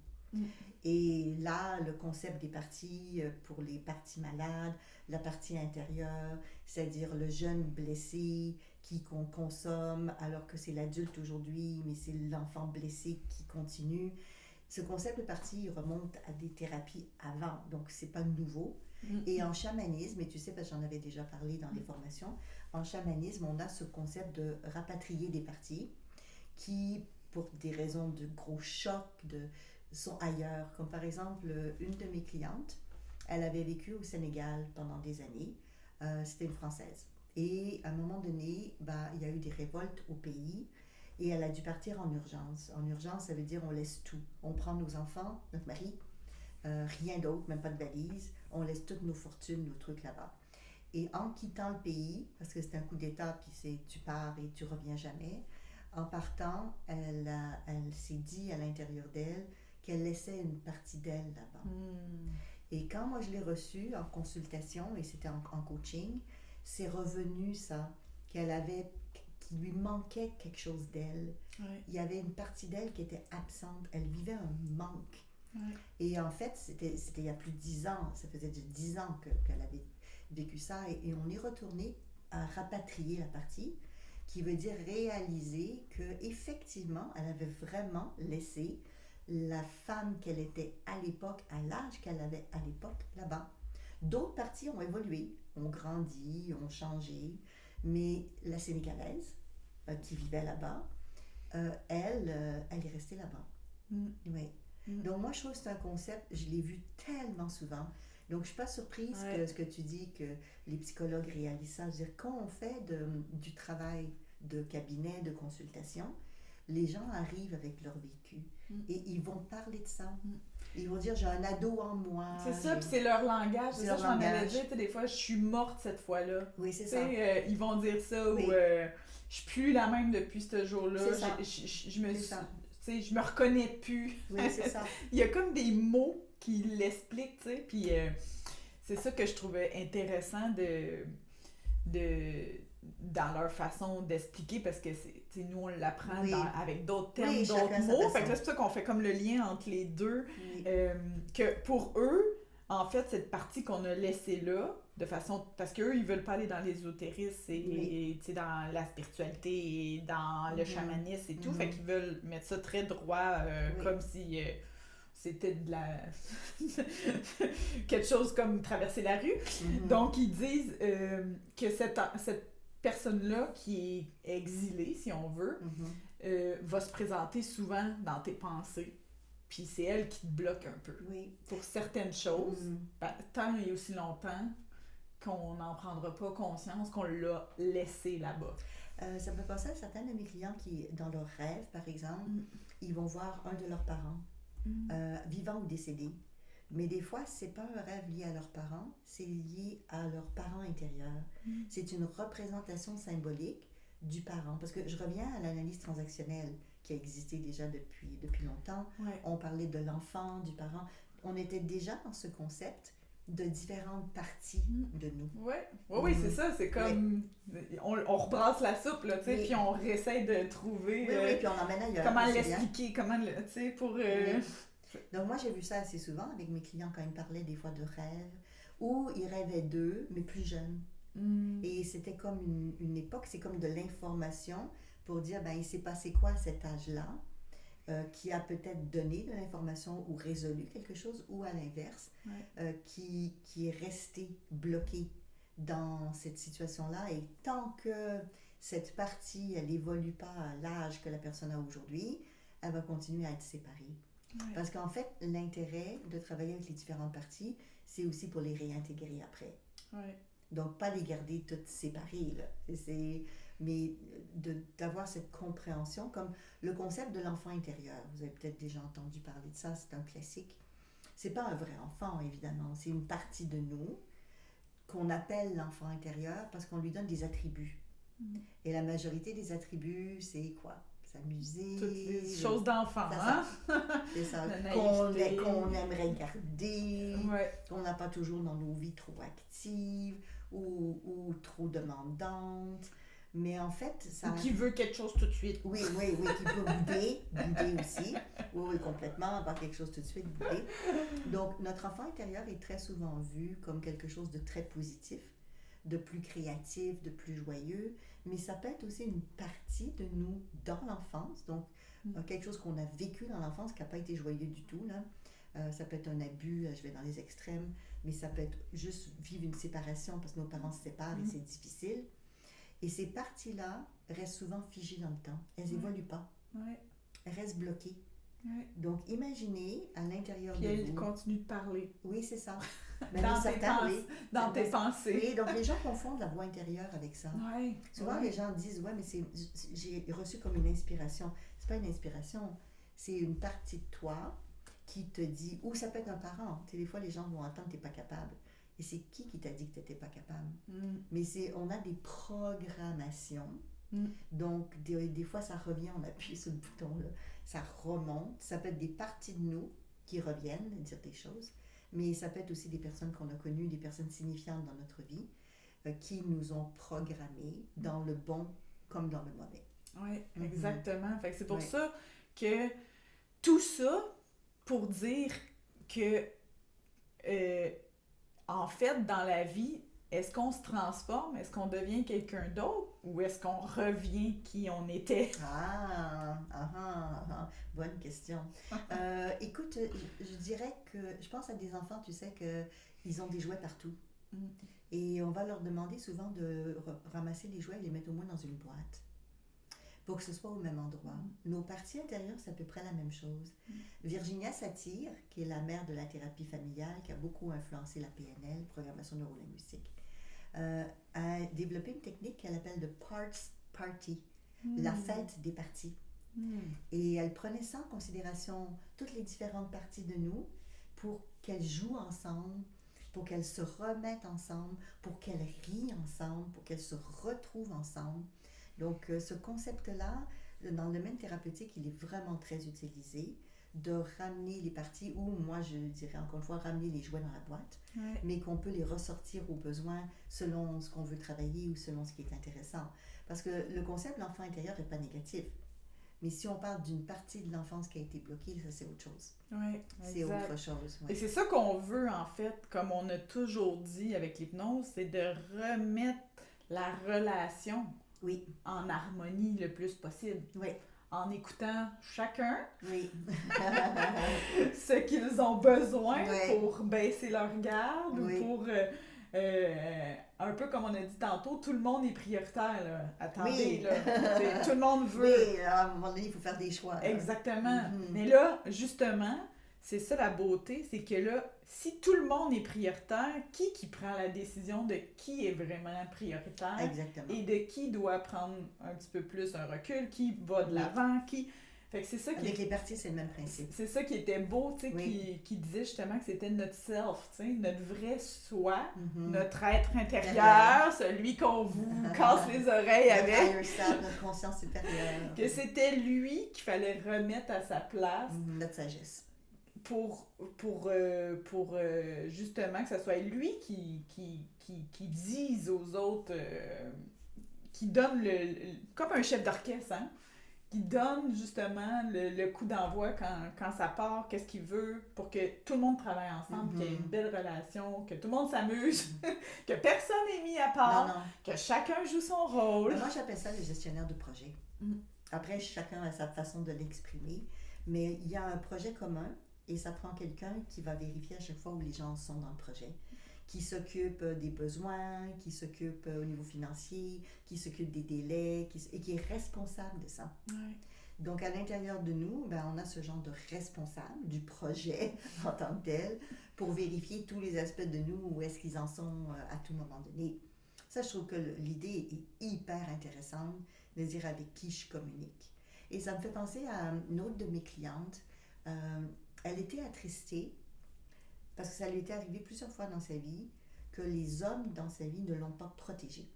Et là, le concept des parties, pour les parties malades, la partie intérieure, c'est-à-dire le jeune blessé qu'on consomme alors que c'est l'adulte aujourd'hui, mais c'est l'enfant blessé qui continue. Ce concept de partie remonte à des thérapies avant, donc c'est pas nouveau. Et en chamanisme, et tu sais, parce que j'en avais déjà parlé dans les formations, en chamanisme, on a ce concept de rapatrier des parties qui, pour des raisons de gros chocs, sont ailleurs. Comme par exemple, une de mes clientes, elle avait vécu au Sénégal pendant des années. C'était une Française. Et à un moment donné, il y a eu des révoltes au pays et elle a dû partir en urgence. En urgence, ça veut dire on laisse tout. On prend nos enfants, notre mari, rien d'autre, même pas de valise. On laisse toutes nos fortunes, nos trucs là-bas. Et en quittant le pays, parce que c'est un coup d'État, puis tu pars et tu reviens jamais, en partant, elle s'est dit à l'intérieur d'elle qu'elle laissait une partie d'elle là-bas. Et quand moi je l'ai reçue en consultation, et c'était en coaching, c'est revenu ça, qu'il lui manquait quelque chose d'elle. Il y avait une partie d'elle qui était absente, elle vivait un manque. Et en fait, c'était il y a plus de 10 ans, ça faisait 10 ans qu'elle avait vécu ça, et on est retourné à rapatrier la partie, qui veut dire réaliser qu'effectivement, elle avait vraiment laissé la femme qu'elle était à l'époque, à l'âge qu'elle avait à l'époque, là-bas. D'autres parties ont évolué, ont grandi, ont changé, mais la Sénégalaise, qui vivait là-bas, elle est restée là-bas. Oui. Donc moi, je trouve que c'est un concept, je l'ai vu tellement souvent. Donc je ne suis pas surprise que ce que tu dis, que les psychologues réalisent ça. Je veux dire, quand on fait du travail de cabinet, de consultation, les gens arrivent avec leur vécu et ils vont parler de ça. Ils vont dire, j'ai un ado en moi. C'est ça, puis c'est leur langage. C'est ça que je m'en avais dit. Des fois, je suis morte cette fois-là. Oui, c'est ça. Ils vont dire ça, ou je suis plus la même depuis ce jour-là. Je me reconnais plus. Oui, c'est ça. Il y a comme des mots qui l'expliquent, tu sais. Puis c'est ça que je trouvais intéressant dans leur façon d'expliquer, parce que nous, on l'apprend avec d'autres termes, d'autres mots. Fait que là, c'est pour ça qu'on fait comme le lien entre les deux. Que pour eux, en fait, cette partie qu'on a laissée là, de façon... Parce qu'eux, ils veulent pas aller dans l'ésotérisme et dans la spiritualité et dans le chamanisme et tout. Fait qu'ils veulent mettre ça très droit, comme si... c'était de la... quelque chose comme traverser la rue. Donc, ils disent que cette personne-là, qui est exilée, si on veut, va se présenter souvent dans tes pensées. Puis c'est elle qui te bloque un peu. Pour certaines choses, tant et aussi longtemps qu'on n'en prendra pas conscience qu'on l'a laissé là-bas. Ça me fait penser à certains de mes clients qui, dans leurs rêves, par exemple, ils vont voir un de leurs parents, vivant ou décédé. Mais des fois, c'est pas un rêve lié à leurs parents, c'est lié à leurs parents intérieurs. C'est une représentation symbolique du parent. Parce que je reviens à l'analyse transactionnelle qui a existé déjà depuis longtemps. Ouais. On parlait de l'enfant, du parent. On était déjà dans ce concept de différentes parties de nous. Oui, c'est ça. C'est comme... On rebrasse la soupe, là, tu sais, puis on réessaye de trouver... puis on l'emmène ailleurs. Comment l'expliquer, comment le... Tu sais, pour... Donc moi, j'ai vu ça assez souvent avec mes clients quand ils me parlaient des fois de rêves, où ils rêvaient d'eux, mais plus jeunes. Et c'était comme une époque, c'est comme de l'information pour dire, ben il s'est passé quoi à cet âge-là, qui a peut-être donné de l'information ou résolu quelque chose, ou à l'inverse, qui est resté bloqué dans cette situation-là. Et tant que cette partie, elle n'évolue pas à l'âge que la personne a aujourd'hui, elle va continuer à être séparée. Parce qu'en fait, l'intérêt de travailler avec les différentes parties, c'est aussi pour les réintégrer après. Donc, pas les garder toutes séparées, là. Mais d'avoir cette compréhension, comme le concept de l'enfant intérieur. Vous avez peut-être déjà entendu parler de ça, c'est un classique. C'est pas un vrai enfant, évidemment. C'est une partie de nous qu'on appelle l'enfant intérieur parce qu'on lui donne des attributs. Et la majorité des attributs, c'est quoi? S'amuser. Toutes les choses d'enfant, hein? C'est ça. Qu'on aimerait garder, qu'on n'a pas toujours dans nos vies trop actives ou trop demandantes. Mais en fait, ça... Ou qui veut quelque chose tout de suite. Oui, qui peut bouder aussi. Oui, complètement, avoir quelque chose tout de suite, bouder. Donc, notre enfant intérieur est très souvent vu comme quelque chose de très positif, de plus créatif, de plus joyeux, mais ça peut être aussi une partie de nous dans l'enfance, donc quelque chose qu'on a vécu dans l'enfance qui n'a pas été joyeux du tout, là. Ça peut être un abus, je vais dans les extrêmes, mais ça peut être juste vivre une séparation parce que nos parents se séparent et c'est difficile. Et ces parties-là restent souvent figées dans le temps. Elles n'évoluent pas. Elles restent bloquées. Donc, imaginez à l'intérieur de vous... Puis elles continuent de parler. Oui, c'est ça. Dans tes pensées. Oui, donc les gens confondent la voix intérieure avec ça. Souvent, les gens disent, mais j'ai reçu comme une inspiration. C'est pas une inspiration, c'est une partie de toi qui te dit, ou ça peut être un parent. Tu sais, des fois, les gens vont entendre que tu n'es pas capable. Et c'est qui t'a dit que tu n'étais pas capable? Mais on a des programmations. Donc, des fois, ça revient, on appuie sur le bouton, là, ça remonte. Ça peut être des parties de nous qui reviennent dire des choses, mais ça peut être aussi des personnes qu'on a connues, des personnes signifiantes dans notre vie, qui nous ont programmés dans le bon comme dans le mauvais. Oui, exactement. Fait que c'est pour ça que tout ça, pour dire que... en fait, dans la vie, est-ce qu'on se transforme? Est-ce qu'on devient quelqu'un d'autre? Ou est-ce qu'on revient qui on était? Bonne question. Écoute, je dirais que je pense à des enfants, tu sais, qu'ils ont des jouets partout. Et on va leur demander souvent de ramasser les jouets et les mettre au moins dans une boîte pour que ce soit au même endroit. Nos parties intérieures, c'est à peu près la même chose. Virginia Satir, qui est la mère de la thérapie familiale, qui a beaucoup influencé la PNL, programmation neurolinguistique, a développé une technique qu'elle appelle le Parts Party, la fête des parties. Et elle prenait ça en considération, toutes les différentes parties de nous, pour qu'elles jouent ensemble, pour qu'elles se remettent ensemble, pour qu'elles rient ensemble, pour qu'elles se retrouvent ensemble. Donc, ce concept-là, dans le domaine thérapeutique, il est vraiment très utilisé, de ramener les parties, ou moi, je dirais encore une fois, ramener les jouets dans la boîte, mais qu'on peut les ressortir au besoin selon ce qu'on veut travailler ou selon ce qui est intéressant. Parce que le concept de l'enfant intérieur n'est pas négatif. Mais si on parle d'une partie de l'enfance qui a été bloquée, ça, c'est autre chose. C'est autre chose. Et c'est ça qu'on veut, en fait, comme on a toujours dit avec l'hypnose, c'est de remettre la relation en harmonie le plus possible. En écoutant chacun ce qu'ils ont besoin pour baisser leur garde ou pour... un peu comme on a dit tantôt, tout le monde est prioritaire. Là. Attendez, là, tout le monde veut... Oui, à un moment donné, il faut faire des choix. Là. Exactement. Mais là, justement, c'est ça la beauté, c'est que là, si tout le monde est prioritaire, qui prend la décision de qui est vraiment prioritaire? Exactement. Et de qui doit prendre un petit peu plus un recul, qui va de l'avant, qui... Fait que c'est ça Avec les parties, c'est le même principe. C'est ça qui était beau, tu sais, qui disait justement que c'était notre self, tu sais, notre vrai soi, notre être intérieur, celui qu'on vous casse les oreilles avec. Higher self, notre conscience supérieure. Que c'était lui qu'il fallait remettre à sa place. Notre sagesse. Pour justement que ce soit lui qui dise aux autres, qui donne comme un chef d'orchestre, hein? Qui donne justement le coup d'envoi quand ça part, qu'est-ce qu'il veut, pour que tout le monde travaille ensemble, qu'il y ait une belle relation, que tout le monde s'amuse, que personne n'est mis à part, que chacun joue son rôle. Moi, j'appelle ça le gestionnaire de projet. Après, chacun a sa façon de l'exprimer, mais il y a un projet commun et ça prend quelqu'un qui va vérifier à chaque fois où les gens sont dans le projet, qui s'occupe des besoins, qui s'occupe au niveau financier, qui s'occupe des délais, et qui est responsable de ça. Ouais. Donc, à l'intérieur de nous, on a ce genre de responsable du projet en tant que tel pour vérifier tous les aspects de nous, où est-ce qu'ils en sont à tout moment donné. Ça, je trouve que l'idée est hyper intéressante de dire avec qui je communique. Et ça me fait penser à une autre de mes clientes. Elle était attristée parce que ça lui était arrivé plusieurs fois dans sa vie que les hommes dans sa vie ne l'ont pas protégée.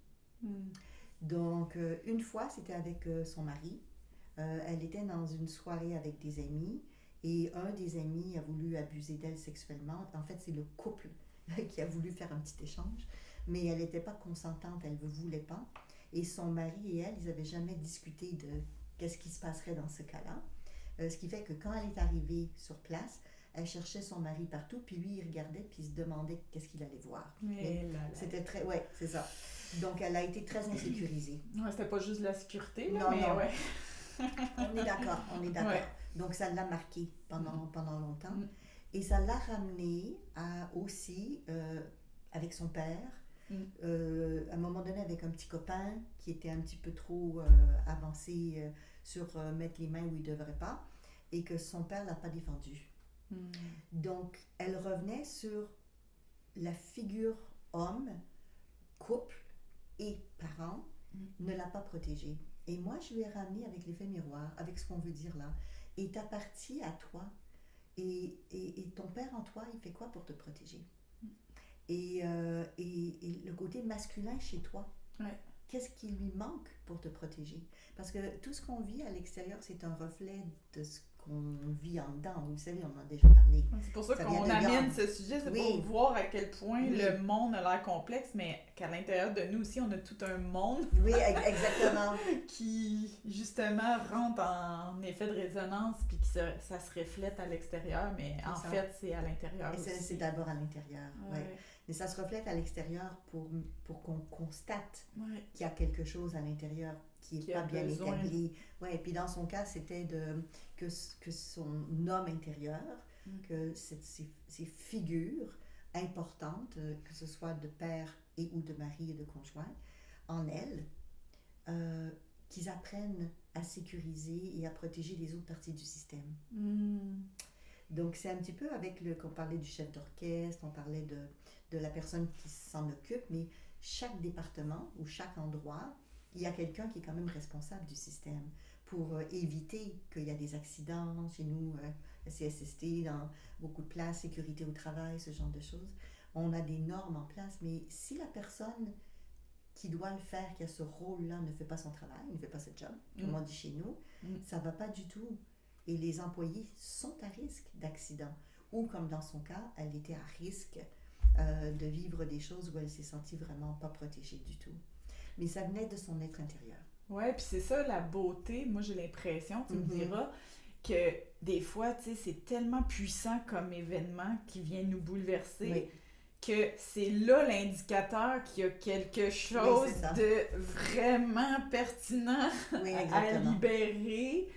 Donc, une fois, c'était avec son mari. Elle était dans une soirée avec des amis et un des amis a voulu abuser d'elle sexuellement. En fait, c'est le couple qui a voulu faire un petit échange, mais elle n'était pas consentante, elle ne voulait pas. Et son mari et elle, ils n'avaient jamais discuté de qu'est-ce qui se passerait dans ce cas-là. Ce qui fait que quand elle est arrivée sur place, elle cherchait son mari partout, puis lui, il regardait, puis il se demandait qu'est-ce qu'il allait voir. C'était très... Ouais, c'est ça. Donc, elle a été très insécurisée. Ouais, c'était pas juste la sécurité, là, non, mais non. Ouais. On est d'accord. Ouais. Donc, ça l'a marqué pendant longtemps. Et ça l'a ramené aussi avec son père, à un moment donné avec un petit copain qui était un petit peu trop avancé sur mettre les mains où il ne devrait pas, et que son père ne l'a pas défendu. Donc, elle revenait sur la figure homme, couple et parent, ne l'a pas protégée. Et moi, je lui ai ramené avec l'effet miroir, avec ce qu'on veut dire là. Et ta partie à toi, et ton père en toi, il fait quoi pour te protéger? Et le côté masculin chez toi, qu'est-ce qui lui manque pour te protéger? Parce que tout ce qu'on vit à l'extérieur, c'est un reflet de ce qu'on vit en dedans. Vous savez, on en a déjà parlé. C'est pour ça qu'on amène ce sujet, c'est pour voir à quel point le monde a l'air complexe, mais qu'à l'intérieur de nous aussi, on a tout un monde. Oui, exactement. Qui, justement, rentre en effet de résonance, puis que ça se reflète à l'extérieur, mais en fait, c'est à l'intérieur aussi. C'est d'abord à l'intérieur, Mais ça se reflète à l'extérieur pour qu'on constate qu'il y a quelque chose à l'intérieur qui n'est pas bien établi. Ouais, et puis dans son cas, c'était que son homme intérieur, que ces figures importantes, que ce soit de père ou de mari et de conjoint, en elle, qu'ils apprennent à sécuriser et à protéger les autres parties du système. Donc c'est un petit peu avec qu'on parlait du chef d'orchestre, on parlait de la personne qui s'en occupe, mais chaque département ou chaque endroit, il y a quelqu'un qui est quand même responsable du système pour éviter qu'il y a des accidents chez nous, CSST, dans beaucoup de places, sécurité au travail, ce genre de choses. On a des normes en place, mais si la personne qui doit le faire, qui a ce rôle-là, ne fait pas son travail, ne fait pas ce job, comme on dit chez nous, ça ne va pas du tout. Et les employés sont à risque d'accident. Ou comme dans son cas, elle était à risque de vivre des choses où elle s'est sentie vraiment pas protégée du tout. Mais ça venait de son être intérieur. Ouais, puis c'est ça la beauté. Moi, j'ai l'impression, tu me diras, que des fois, tu sais, c'est tellement puissant comme événement qui vient nous bouleverser que c'est là l'indicateur qu'il y a quelque chose de vraiment pertinent à libérer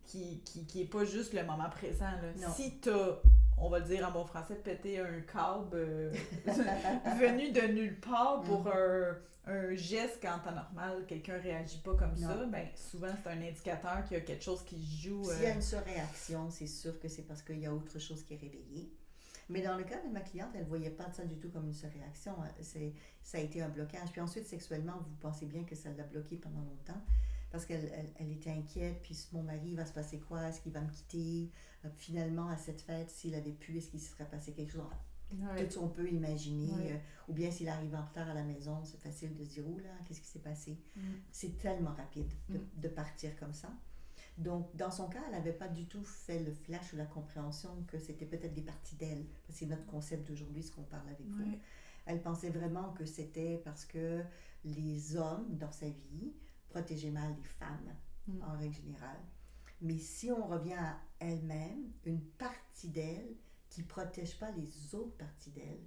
qui est pas juste le moment présent. Là. Si t'as, on va le dire en bon français, pété un câble venu de nulle part pour un geste quand en temps normal, quelqu'un réagit pas comme ça, ben souvent c'est un indicateur qu'il y a quelque chose qui se joue. S'il y a une surréaction, c'est sûr que c'est parce qu'il y a autre chose qui est réveillée. Mais dans le cas de ma cliente, elle ne voyait pas ça du tout comme une surréaction. Ça a été un blocage. Puis ensuite, sexuellement, vous pensez bien que ça l'a bloqué pendant longtemps. parce qu'elle était inquiète, puis mon mari, il va se passer quoi? Est-ce qu'il va me quitter? Finalement, à cette fête, s'il avait pu, est-ce qu'il se serait passé quelque chose? Tout ce qu'on peut imaginer. Ou bien s'il arrive en retard à la maison, c'est facile de se dire, oh là, qu'est-ce qui s'est passé? C'est tellement rapide de partir comme ça. Donc, dans son cas, elle n'avait pas du tout fait le flash ou la compréhension que c'était peut-être des parties d'elle. Parce que c'est notre concept d'aujourd'hui, ce qu'on parle avec vous. Elle pensait vraiment que c'était parce que les hommes, dans sa vie, protégeaient mal les femmes, en règle générale. Mais si on revient à elle-même, une partie d'elle qui ne protège pas les autres parties d'elle,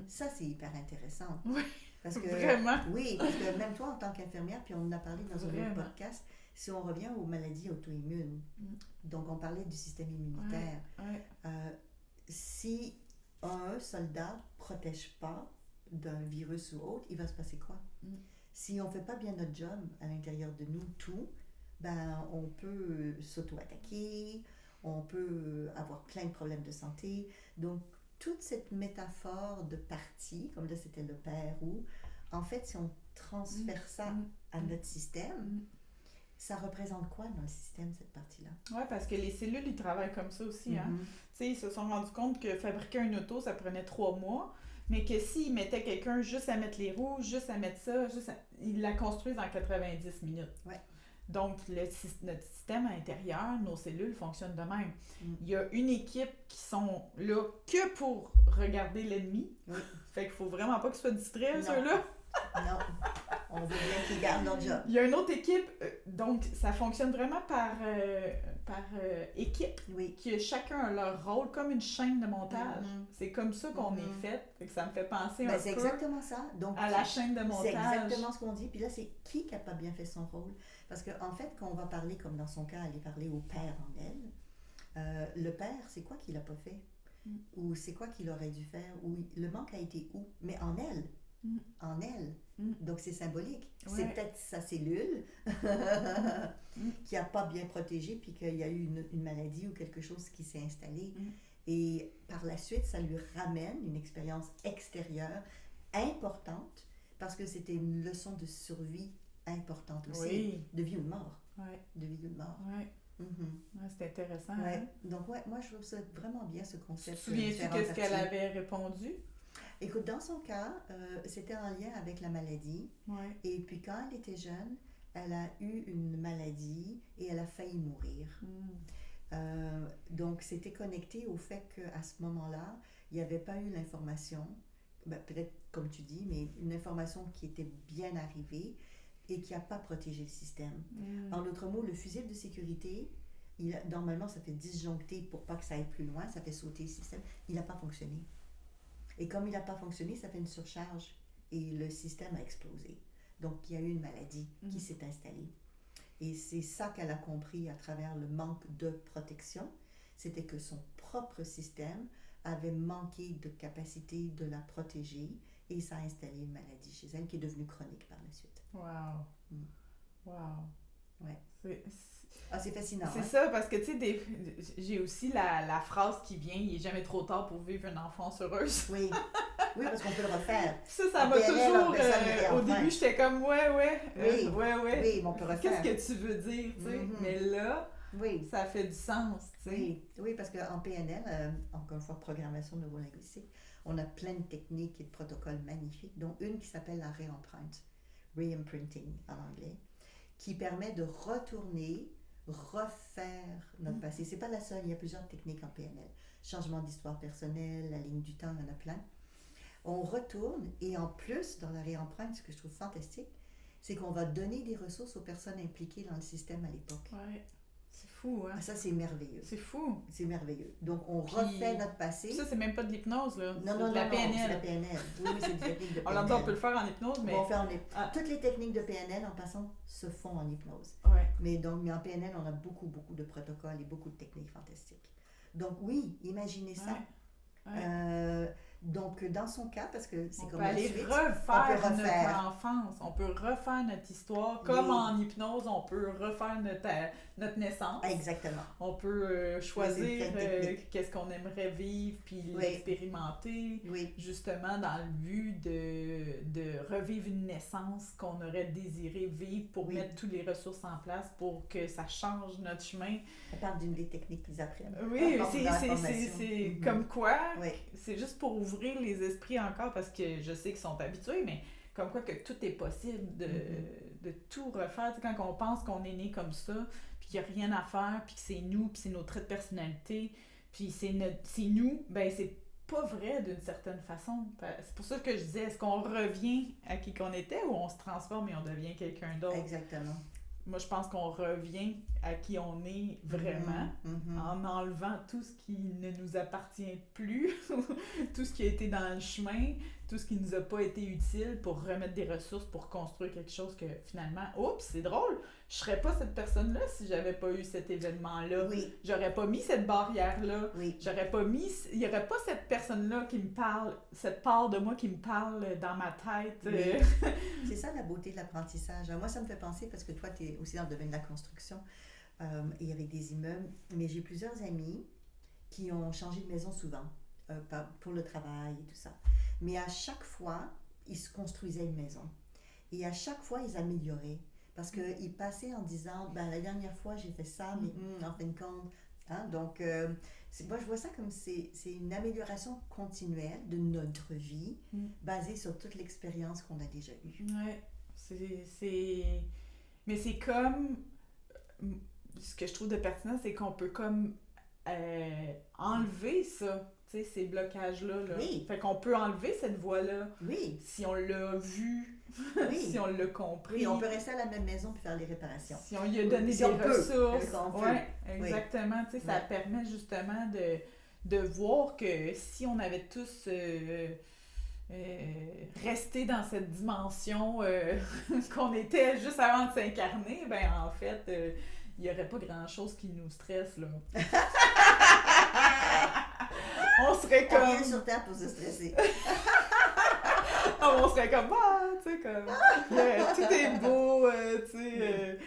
ça, c'est hyper intéressant. Oui, parce que, vraiment. Oui, parce que même toi, en tant qu'infirmière, puis on en a parlé dans un autre podcast, si on revient aux maladies auto-immunes, donc on parlait du système immunitaire, si un soldat ne protège pas d'un virus ou autre, il va se passer quoi? Si on ne fait pas bien notre job à l'intérieur de nous, ben, on peut s'auto-attaquer, on peut avoir plein de problèmes de santé. Donc, toute cette métaphore de partie, comme là c'était le père ou, en fait, si on transfère ça à notre système, ça représente quoi dans le système, cette partie-là? Oui, parce que les cellules, ils travaillent comme ça aussi. Hein? Tu sais, ils se sont rendus compte que fabriquer une auto, ça prenait 3 mois, mais que s'ils mettaient quelqu'un juste à mettre les roues, juste à mettre ça, ils la construisent en 90 minutes. Ouais. Donc, notre système à l'intérieur, nos cellules fonctionnent de même. Il y a une équipe qui sont là que pour regarder l'ennemi. Fait qu'il faut vraiment pas qu'ils soient distraits, ceux-là. Non, on veut bien qu'ils gardent leur job. Il y a une autre équipe, donc ça fonctionne vraiment par équipe, qui chacun a leur rôle, comme une chaîne de montage. C'est comme ça qu'on est fait que ça me fait penser un c'est peu exactement ça. Donc, à la chaîne de montage. C'est exactement ce qu'on dit. Puis là, c'est qui n'a pas bien fait son rôle? Parce qu'en fait, quand on va parler, comme dans son cas, aller parler au père en elle, le père, c'est quoi qu'il n'a pas fait? Ou c'est quoi qu'il aurait dû faire? Ou le manque a été où? Mais en elle. En elle. Donc, c'est symbolique. C'est peut-être sa cellule qui n'a pas bien protégé, puis qu'il y a eu une maladie ou quelque chose qui s'est installé. Et par la suite, ça lui ramène une expérience extérieure importante, parce que c'était une leçon de survie importante aussi, de vie ou de mort. De vie ou de mort. C'est intéressant. Hein? Donc, moi, je trouve ça vraiment bien, ce concept. Tu te souviens-tu qu'est-ce qu'elle avait répondu? Écoute, dans son cas, c'était en lien avec la maladie. Et puis, quand elle était jeune, elle a eu une maladie et elle a failli mourir. Donc, c'était connecté au fait qu'à ce moment-là, il n'y avait pas eu l'information, peut-être comme tu dis, mais une information qui était bien arrivée et qui n'a pas protégé le système. En d'autres mots, le fusible de sécurité, normalement, ça fait disjoncter pour pas que ça aille plus loin, ça fait sauter le système. Il n'a pas fonctionné. Et comme il n'a pas fonctionné, ça fait une surcharge et le système a explosé. Donc, il y a eu une maladie qui s'est installée. Et c'est ça qu'elle a compris à travers le manque de protection, c'était que son propre système avait manqué de capacité de la protéger et ça a installé une maladie chez elle qui est devenue chronique par la suite. Wow! Ouais. C'est fascinant. C'est ça, parce que, tu sais, j'ai aussi la phrase qui vient, il n'est jamais trop tard pour vivre une enfance heureuse. Oui, parce qu'on peut le refaire. Ça m'a toujours... au début, j'étais comme, ouais. Oui, mais on peut refaire. Qu'est-ce que tu veux dire, tu sais? Mais là, ça fait du sens, tu sais. Oui, parce qu'en PNL, encore une fois, programmation neurolinguistique, on a plein de techniques et de protocoles magnifiques, dont une qui s'appelle la réempreinte, reimprinting en anglais, qui permet de retourner, refaire notre passé. C'est pas la seule, il y a plusieurs techniques en PNL. Changement d'histoire personnelle, la ligne du temps, il y en a plein. On retourne et en plus, dans la réempreinte, ce que je trouve fantastique, c'est qu'on va donner des ressources aux personnes impliquées dans le système à l'époque. Ouais, c'est fou, hein? Ça, c'est merveilleux. C'est fou. C'est merveilleux. Donc, on refait notre passé. Ça, c'est même pas de l'hypnose, là. Non, c'est la PNL. C'est la PNL. Oui, c'est des techniques de PNL. On peut le faire en hypnose, mais... Toutes les techniques de PNL, en passant, se font en hypnose. Mais en PNL, on a beaucoup de protocoles et beaucoup de techniques fantastiques. Donc, oui, imaginez ça. Donc, dans son cas, parce que c'est comme la suite, on peut refaire notre enfance, on peut refaire notre histoire, comme en hypnose, on peut refaire notre naissance. Exactement. On peut choisir qu'est-ce qu'on aimerait vivre, puis l'expérimenter, justement dans le but de revivre une naissance qu'on aurait désiré vivre pour mettre toutes les ressources en place pour que ça change notre chemin. On parle d'une des techniques qu'ils apprennent. Oui, c'est comme quoi, c'est juste pour ouvrir les esprits encore, parce que je sais qu'ils sont habitués, mais comme quoi que tout est possible de tout refaire. Tu sais, quand on pense qu'on est né comme ça, puis qu'il n'y a rien à faire, puis que c'est nous, puis c'est nos traits de personnalité, puis c'est nous, ben c'est pas vrai d'une certaine façon. C'est pour ça que je disais, est-ce qu'on revient à qui qu'on était ou on se transforme et on devient quelqu'un d'autre? Exactement. Moi, je pense qu'on revient à qui on est vraiment en enlevant tout ce qui ne nous appartient plus, tout ce qui a été dans le chemin, tout ce qui nous a pas été utile pour remettre des ressources pour construire quelque chose que finalement, oups, c'est drôle, je serais pas cette personne-là si j'avais pas eu cet événement-là. Oui. J'aurais pas mis cette barrière-là. Oui. J'aurais pas mis... Il y aurait pas cette personne-là qui me parle, cette part de moi qui me parle dans ma tête. Oui. C'est ça la beauté de l'apprentissage. Moi, ça me fait penser, parce que toi, tu es aussi dans le domaine de la construction et avec des immeubles, mais j'ai plusieurs amis qui ont changé de maison souvent pour le travail et tout ça. Mais à chaque fois, ils se construisaient une maison. Et à chaque fois, ils amélioraient. Parce qu'ils passaient en disant, la dernière fois, j'ai fait ça, mais en fin de compte... Hein, donc, moi, je vois ça comme c'est une amélioration continuelle de notre vie, basée sur toute l'expérience qu'on a déjà eue. Oui, mais c'est comme... Ce que je trouve de pertinent, c'est qu'on peut comme enlever ça. Tu sais, ces blocages-là. Là. Oui. Fait qu'on peut enlever cette voie-là. Oui. Si on l'a vu, si on l'a compris. Oui, on peut rester à la même maison puis faire les réparations. Si on lui a donné des ressources. Oui, exactement. Tu sais, ça permet justement de voir que si on avait tous resté dans cette dimension qu'on était juste avant de s'incarner, ben en fait, il n'y aurait pas grand-chose qui nous stresse, là. On serait comme... On vient sur Terre pour se stresser. On serait comme, tu sais, comme... tout est beau, tu sais,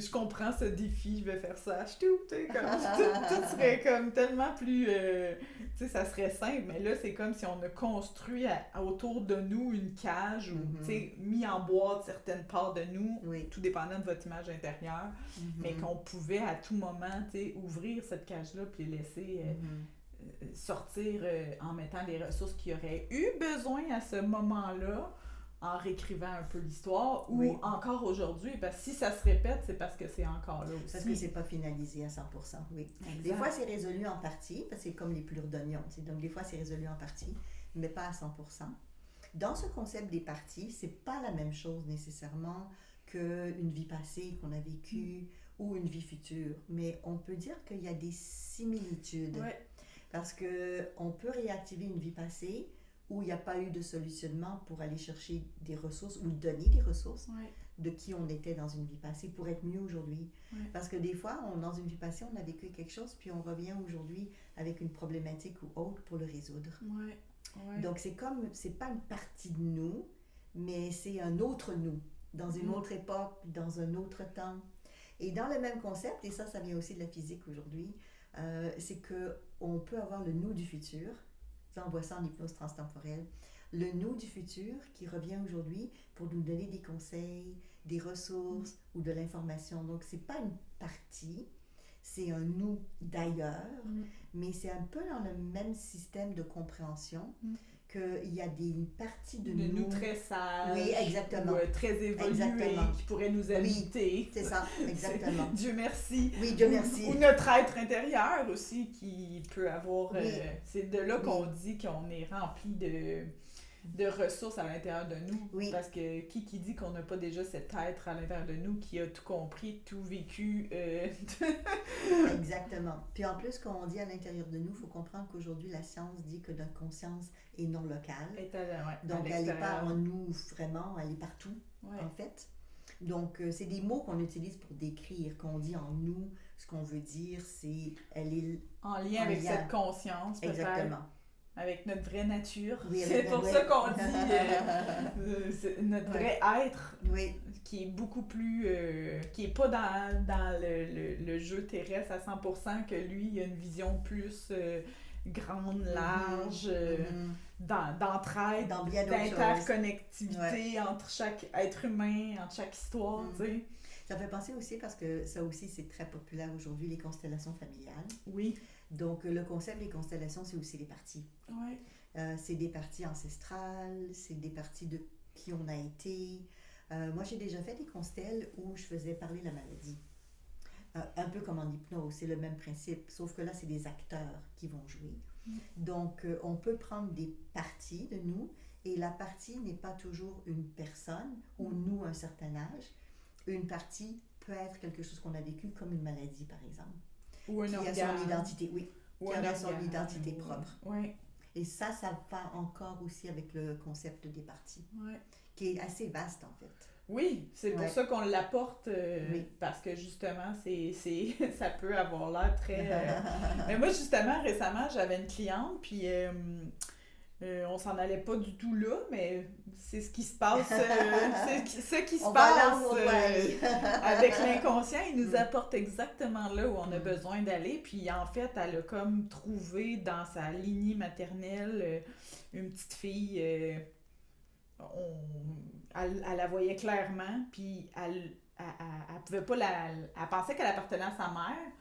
je comprends ce défi, je vais faire ça, tout, tu sais, comme... Tout serait comme tellement plus... tu sais, ça serait simple, mais là, c'est comme si on a construit autour de nous une cage, ou, tu sais, mis en boîte certaines parts de nous, tout dépendant de votre image intérieure, mais qu'on pouvait à tout moment, tu sais, ouvrir cette cage-là, puis laisser... sortir en mettant les ressources qu'il aurait eu besoin à ce moment-là, en réécrivant un peu l'histoire, ou encore aujourd'hui, parce que si ça se répète, c'est parce que c'est encore là aussi. Parce que c'est pas finalisé à 100%, oui. Exact. Des fois, c'est résolu en partie, parce que c'est comme les plures d'oignons, donc des fois, c'est résolu en partie, mais pas à 100%. Dans ce concept des parties, c'est pas la même chose nécessairement qu'une vie passée qu'on a vécue ou une vie future, mais on peut dire qu'il y a des similitudes. Parce qu'on peut réactiver une vie passée où il n'y a pas eu de solutionnement pour aller chercher des ressources ou donner des ressources de qui on était dans une vie passée pour être mieux aujourd'hui. Parce que des fois, dans une vie passée, on a vécu quelque chose, puis on revient aujourd'hui avec une problématique ou autre pour le résoudre. Donc, c'est pas une partie de nous, mais c'est un autre nous, dans une autre époque, dans un autre temps. Et dans le même concept, et ça vient aussi de la physique aujourd'hui, c'est qu'on peut avoir le nous du futur, ça on voit ça en hypnose transtemporelle, le nous du futur qui revient aujourd'hui pour nous donner des conseils, des ressources ou de l'information. Donc c'est pas une partie, c'est un nous d'ailleurs, mais c'est un peu dans le même système de compréhension qu'il y a une partie de nous très sage, exactement. Ou très évoluée, qui pourrait nous habiter. Oui, c'est ça, exactement. Dieu merci. Oui, Dieu merci. Ou notre être intérieur aussi qui peut avoir... c'est de là qu'on dit qu'on est rempli de ressources à l'intérieur de nous. Parce que qui dit qu'on n'a pas déjà cet être à l'intérieur de nous qui a tout compris, tout vécu. Exactement. Puis en plus, quand on dit à l'intérieur de nous, il faut comprendre qu'aujourd'hui, la science dit que notre conscience est non locale. Donc, elle n'est pas en nous vraiment, elle est partout, en fait. Donc, c'est des mots qu'on utilise pour décrire. Quand on dit en nous, ce qu'on veut dire, c'est... Elle est en lien avec cette conscience, peut-être. Exactement. avec notre vraie nature. Oui, c'est pour ça qu'on dit notre vrai être, qui est beaucoup plus... qui est pas dans le jeu terrestre à 100%, que lui, il a une vision plus grande, large, d'entraide, d'interconnectivité entre chaque être humain, entre chaque histoire, tu sais. Ça fait penser aussi, parce que ça aussi, c'est très populaire aujourd'hui, les constellations familiales. Oui. Donc, le concept des constellations, c'est aussi les parties. Oui. C'est des parties ancestrales, c'est des parties de qui on a été. Moi, j'ai déjà fait des constelles où je faisais parler la maladie. Un peu comme en hypnose, c'est le même principe, sauf que là, c'est des acteurs qui vont jouer. Donc, on peut prendre des parties de nous, et la partie n'est pas toujours une personne, ou nous, à un certain âge. Une partie peut être quelque chose qu'on a vécu, comme une maladie, par exemple. Ou un organe. Qui a son identité, Ou qui a son identité propre. Oui. Et ça va encore aussi avec le concept des parties, qui est assez vaste, en fait. Oui, c'est pour ça qu'on l'apporte, parce que justement, ça peut avoir l'air très... Mais moi, justement, récemment, j'avais une cliente, puis on s'en allait pas du tout là, mais c'est ce qui se passe, ce qui se passe avec l'inconscient, il nous apporte exactement là où on a besoin d'aller, puis en fait, elle a comme trouvé dans sa lignée maternelle une petite fille... Elle la voyait clairement, puis elle pouvait pas elle pensait qu'elle appartenait à sa mère,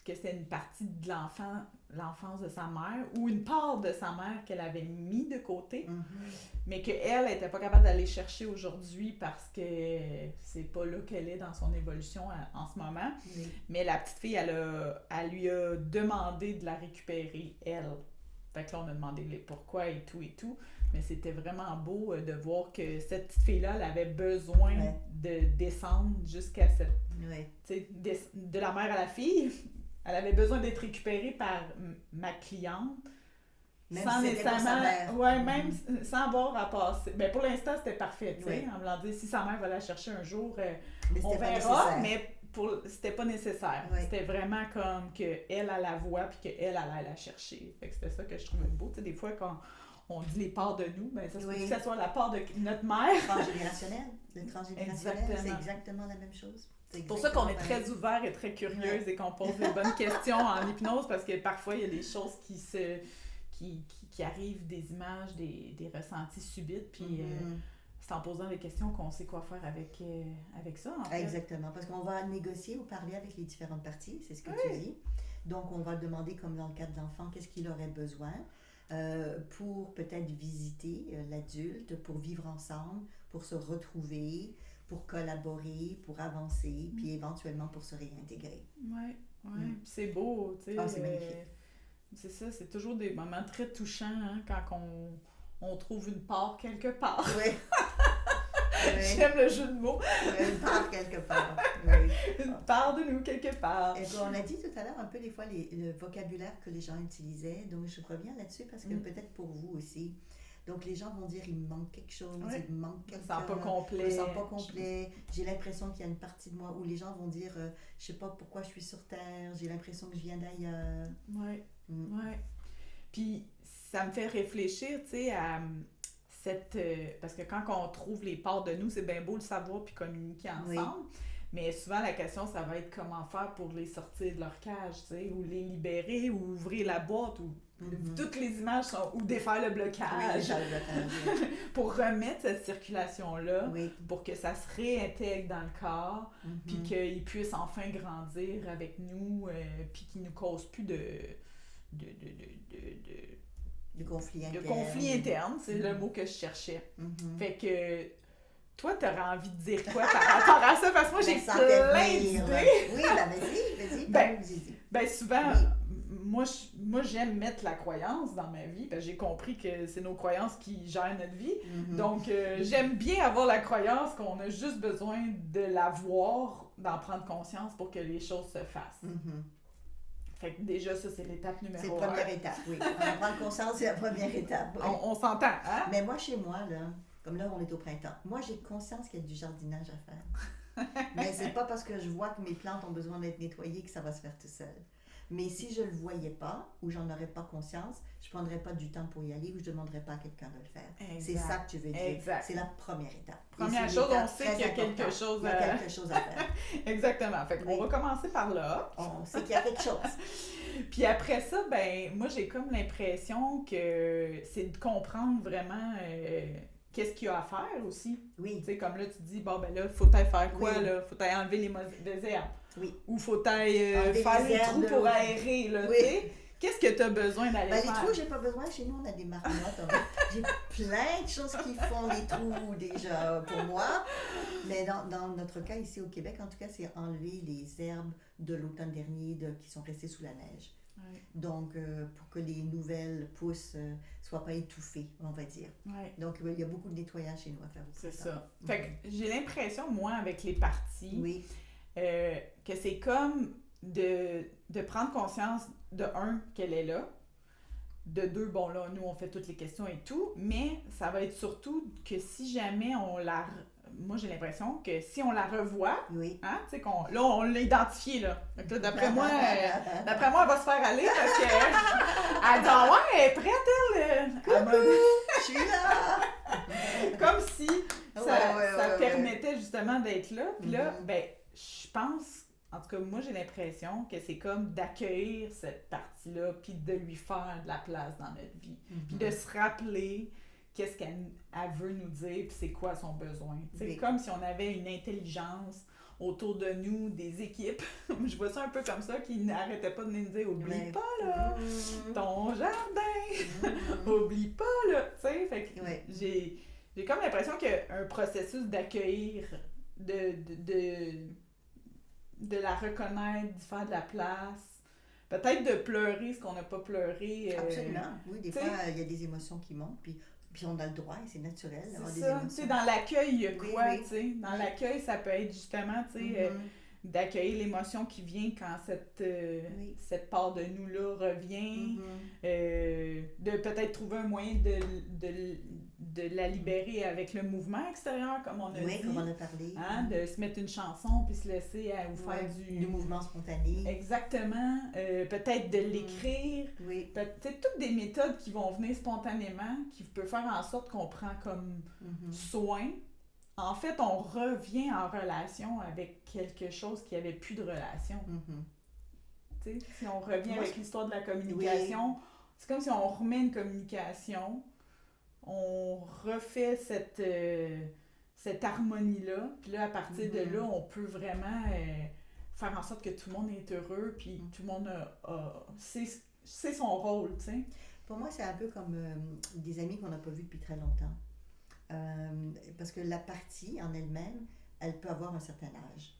que c'était une partie de l'enfance de sa mère, ou une part de sa mère qu'elle avait mis de côté, mais qu'elle n'était pas capable d'aller chercher aujourd'hui parce que c'est pas là qu'elle est dans son évolution en ce moment. Mais la petite fille, elle lui a demandé de la récupérer, elle. Fait que là, on a demandé les pourquoi et tout. Mais c'était vraiment beau de voir que cette petite fille-là, elle avait besoin de descendre jusqu'à cette... de la mère à la fille. Elle avait besoin d'être récupérée par ma cliente. Même sans si nécessairement... même sans avoir à passer. Ben, pour l'instant, c'était parfait, tu sais. En voulant dire, si sa mère va la chercher un jour, on verra, mais c'était pas nécessaire. C'était vraiment comme qu'elle la voit, puis qu'elle allait la chercher. Fait que c'était ça que je trouvais beau. Tu sais, des fois, quand on dit les parts de nous, ben ça se peut que ça soit la part de notre mère. Le transgénérationnel, c'est exactement la même chose. C'est pour ça qu'on est très ouvert et très curieuse et qu'on pose des bonnes questions en hypnose, parce que parfois, il y a des choses qui arrivent, des images, des ressentis subites, puis c'est en posant des questions qu'on sait quoi faire avec ça, en fait. Exactement, parce qu'on va négocier ou parler avec les différentes parties, c'est ce que tu dis. Donc, on va demander, comme dans le cas de l'enfant, qu'est-ce qu'il aurait besoin pour peut-être visiter l'adulte, pour vivre ensemble, pour se retrouver, pour collaborer, pour avancer, puis éventuellement pour se réintégrer. C'est beau, tu sais. C'est magnifique. C'est ça, c'est toujours des moments très touchants, hein, quand on trouve une part quelque part. J'aime le jeu de mots. Une part quelque part. Une part de nous quelque part. Et puis on a dit tout à l'heure un peu des fois le vocabulaire que les gens utilisaient, donc je reviens là-dessus parce que peut-être pour vous aussi. Donc les gens vont dire il me manque quelque chose, il me manque quelqu'un, je me sens pas complet, j'ai l'impression qu'il y a une partie de moi, où les gens vont dire je sais pas pourquoi je suis sur Terre, j'ai l'impression que je viens d'ailleurs. Puis ça me fait réfléchir, tu sais, à parce que quand on trouve les parts de nous, c'est bien beau le savoir puis communiquer ensemble, mais souvent la question, ça va être comment faire pour les sortir de leur cage, tu sais, ou les libérer, ou ouvrir la boîte, ou toutes les images sont, ou défaire le blocage, pour remettre cette circulation-là, pour que ça se réintègre dans le corps, puis qu'ils puissent enfin grandir avec nous, puis qu'ils ne nous causent plus de conflit interne, c'est le mot que je cherchais. Fait que toi, t'aurais envie de dire quoi par rapport à ça? Parce que moi, j'ai plein d'idées. Oui, vas-y. Souvent, moi, j'aime mettre la croyance dans ma vie, parce que j'ai compris que c'est nos croyances qui gèrent notre vie. Donc, j'aime bien avoir la croyance qu'on a juste besoin de la voir, d'en prendre conscience pour que les choses se fassent. Fait que déjà, ça, c'est l'étape numéro 1. C'est la première étape, oui. En prendre conscience, c'est la première étape. Oui. On s'entend, hein? Mais moi, chez moi, là, comme là, on est au printemps, moi, j'ai conscience qu'il y a du jardinage à faire. Mais c'est pas parce que je vois que mes plantes ont besoin d'être nettoyées que ça va se faire tout seul. Mais si je ne le voyais pas, ou j'en aurais pas conscience, je ne prendrais pas du temps pour y aller, ou je ne demanderais pas à quelqu'un de le faire. Exact. C'est ça que tu veux dire. Exact. C'est la première étape. Première chose, on sait qu'il y a quelque chose à... Il y a quelque chose à faire. Exactement. Fait qu'on va commencer par là. On sait qu'il y a quelque chose. Puis après ça, ben moi, j'ai comme l'impression que c'est de comprendre vraiment qu'est-ce qu'il y a à faire aussi. Oui. Tu sais, comme là, tu dis, bon, ben là, faut t'aller faire quoi, oui. là? Faut t'aller enlever les mauvaises herbes. Oui. Ou faut t'aller faire les trous pour aérer, là, oui. tu sais. Qu'est-ce que tu as besoin d'aller faire? Les trous, j'ai pas besoin. Chez nous, on a des marmottes. J'ai plein de choses qui font les trous déjà pour moi. Mais dans notre cas, ici au Québec, en tout cas, c'est enlever les herbes de l'automne dernier qui sont restées sous la neige. Ouais. Donc, pour que les nouvelles pousses ne soient pas étouffées, on va dire. Ouais. Donc, il y a beaucoup de nettoyage chez nous à faire aussi. C'est ça. Fait que j'ai l'impression, moi, avec les parties, oui. Que c'est comme de prendre conscience, de un, qu'elle est là, de deux, bon là, nous on fait toutes les questions et tout, mais ça va être surtout que si jamais moi j'ai l'impression que si on la revoit, oui. Hein, tu sais là on l'a identifiée là. Donc là, d'après moi, elle va se faire aller parce que elle dit ah ouais, elle est prête elle. Je suis là. Comme si ça permettait justement d'être là. Puis là, ben je pense, en tout cas, moi, j'ai l'impression que c'est comme d'accueillir cette partie-là, puis de lui faire de la place dans notre vie. Puis de se rappeler qu'est-ce qu'elle veut nous dire, puis c'est quoi son besoin. C'est comme si on avait une intelligence autour de nous, des équipes. Je vois ça un peu comme ça, qui n'arrêtait pas de nous dire « Oublie pas, là, ton jardin! Oublie pas, là! » Tu sais, fait que j'ai comme l'impression qu'il y a un processus d'accueillir, de la reconnaître, d'y faire de la place, peut-être de pleurer ce qu'on n'a pas pleuré. Absolument, oui, des fois, il y a des émotions qui montent, puis on a le droit, et c'est naturel d'avoir des émotions. Tu sais, dans l'accueil, il y a quoi, tu sais? Dans l'accueil, ça peut être justement, tu sais, d'accueillir l'émotion qui vient quand cette part de nous-là revient, de peut-être trouver un moyen de la libérer avec le mouvement extérieur, comme on a dit. Oui, comme on a parlé. Hein, de se mettre une chanson, puis se laisser faire du mouvement spontané. Exactement. Peut-être de l'écrire. Oui. C'est toutes des méthodes qui vont venir spontanément, qui peuvent faire en sorte qu'on prend comme soin. En fait, on revient en relation avec quelque chose qui n'avait plus de relation. Tu sais, si on revient avec l'histoire de la communication, c'est comme si on remet une communication, on refait cette harmonie-là, puis là, à partir de là, on peut vraiment faire en sorte que tout le monde est heureux, puis tout le monde sait son rôle, tu sais. Pour moi, c'est un peu comme des amis qu'on n'a pas vus depuis très longtemps. Parce que la partie en elle-même, elle peut avoir un certain âge.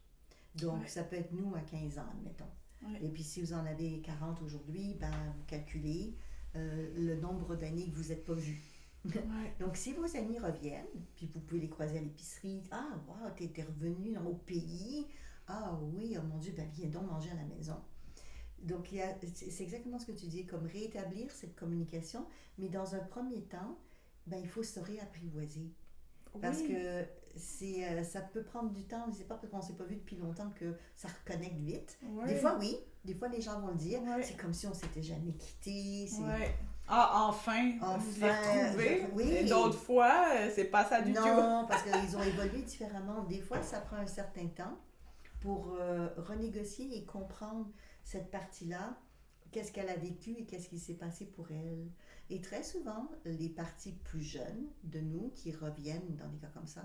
Donc, ça peut être nous à 15 ans, admettons. Ouais. Et puis, si vous en avez 40 aujourd'hui, ben, vous calculez le nombre d'années que vous n'êtes pas vus. Ouais. Donc, si vos amis reviennent, puis vous pouvez les croiser à l'épicerie, « Ah, wow, t'es revenu au pays. Ah oui, oh mon Dieu, ben viens donc manger à la maison. » Donc, c'est exactement ce que tu dis, comme rétablir cette communication, mais dans un premier temps, ben, il faut se réapprivoiser. Parce que ça peut prendre du temps. C'est pas parce qu'on ne s'est pas vu depuis longtemps que ça reconnecte vite. Des fois, oui. Des fois, les gens vont le dire. C'est comme si on ne s'était jamais quittés. Ah, enfin, je l'ai retrouvé. Oui. Et d'autres fois, c'est pas ça du tout. Non, parce qu'ils ont évolué différemment. Des fois, ça prend un certain temps pour renégocier et comprendre cette partie-là. Qu'est-ce qu'elle a vécu et qu'est-ce qui s'est passé pour elle. Et très souvent, les parties plus jeunes de nous qui reviennent dans des cas comme ça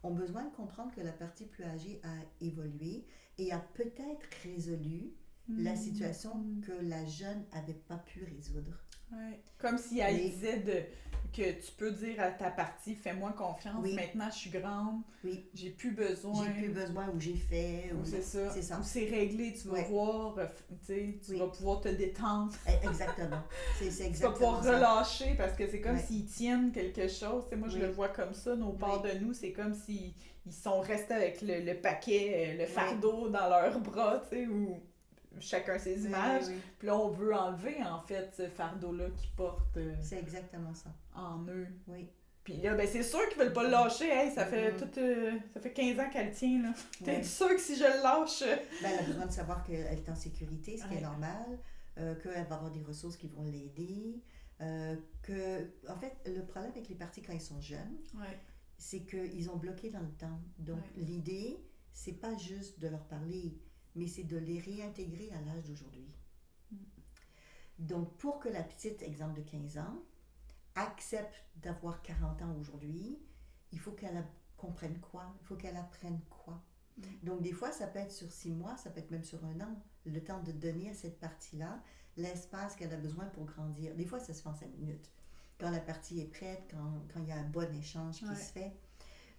ont besoin de comprendre que la partie plus âgée a évolué et a peut-être résolu la situation que la jeune n'avait pas pu résoudre. Ouais. Comme si elle disait que tu peux dire à ta partie, fais-moi confiance, maintenant je suis grande, j'ai plus besoin. J'ai plus besoin ou j'ai fait. Ou c'est ça. Ou c'est réglé, tu vas voir, tu vas pouvoir te détendre. Exactement. C'est exactement tu vas pouvoir relâcher parce que c'est comme s'ils tiennent quelque chose. T'sais, moi, je le vois comme ça, nos parts de nous, c'est comme s'ils sont restés avec le paquet, le fardeau dans leurs bras, tu sais, ou chacun ses images. Puis là, on veut enlever, en fait, ce fardeau-là qu'ils portent. C'est exactement ça. En eux. Oui. Puis là, ben c'est sûr qu'ils veulent pas le lâcher. Hey, ça fait ça fait 15 ans qu'elle tient, là. T'es sûr que si je le lâche... Ben, elle a besoin de savoir qu'elle est en sécurité, ce qui est normal, qu'elle va avoir des ressources qui vont l'aider, en fait, le problème avec les partis quand ils sont jeunes, c'est qu'ils ont bloqué dans le temps. Donc, l'idée, c'est pas juste de leur parler, mais c'est de les réintégrer à l'âge d'aujourd'hui. Donc, pour que la petite, exemple de 15 ans, accepte d'avoir 40 ans aujourd'hui, il faut qu'elle comprenne quoi? Il faut qu'elle apprenne quoi? Donc, des fois, ça peut être sur 6 mois, ça peut être même sur 1 an, le temps de donner à cette partie-là l'espace qu'elle a besoin pour grandir. Des fois, ça se fait en 5 minutes. Quand la partie est prête, quand il y a un bon échange qui se fait.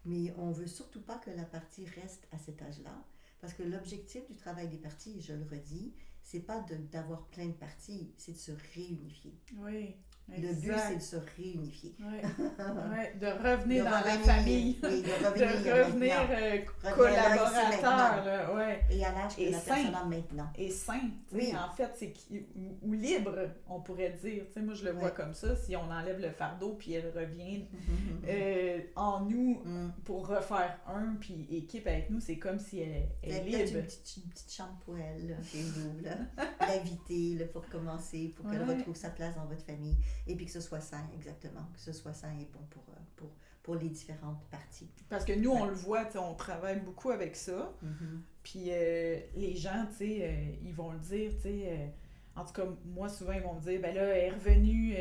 Mais on ne veut surtout pas que la partie reste à cet âge-là, parce que l'objectif du travail des parties, je le redis, c'est pas d'avoir plein de parties, c'est de se réunifier. Oui. Exact. Le but, c'est de se réunifier. De revenir dans la famille. Oui, de revenir collaborateur. Et à l'âge que la personne a maintenant. Et sain. En fait, c'est ou libre, on pourrait dire. Moi, je le vois comme ça. Si on enlève le fardeau, puis elle revient en nous pour refaire puis équipe avec nous, c'est comme si elle est libre. Une petite chambre pour elle, chez vous. L'inviter pour recommencer, pour qu'elle retrouve sa place dans votre famille. Et puis que ce soit sain, exactement. Que ce soit sain et bon pour les différentes parties. Parce que nous, on le voit, on travaille beaucoup avec ça. Puis les gens, ils vont le dire, en tout cas, moi, souvent, ils vont me dire, ben là, elle est revenue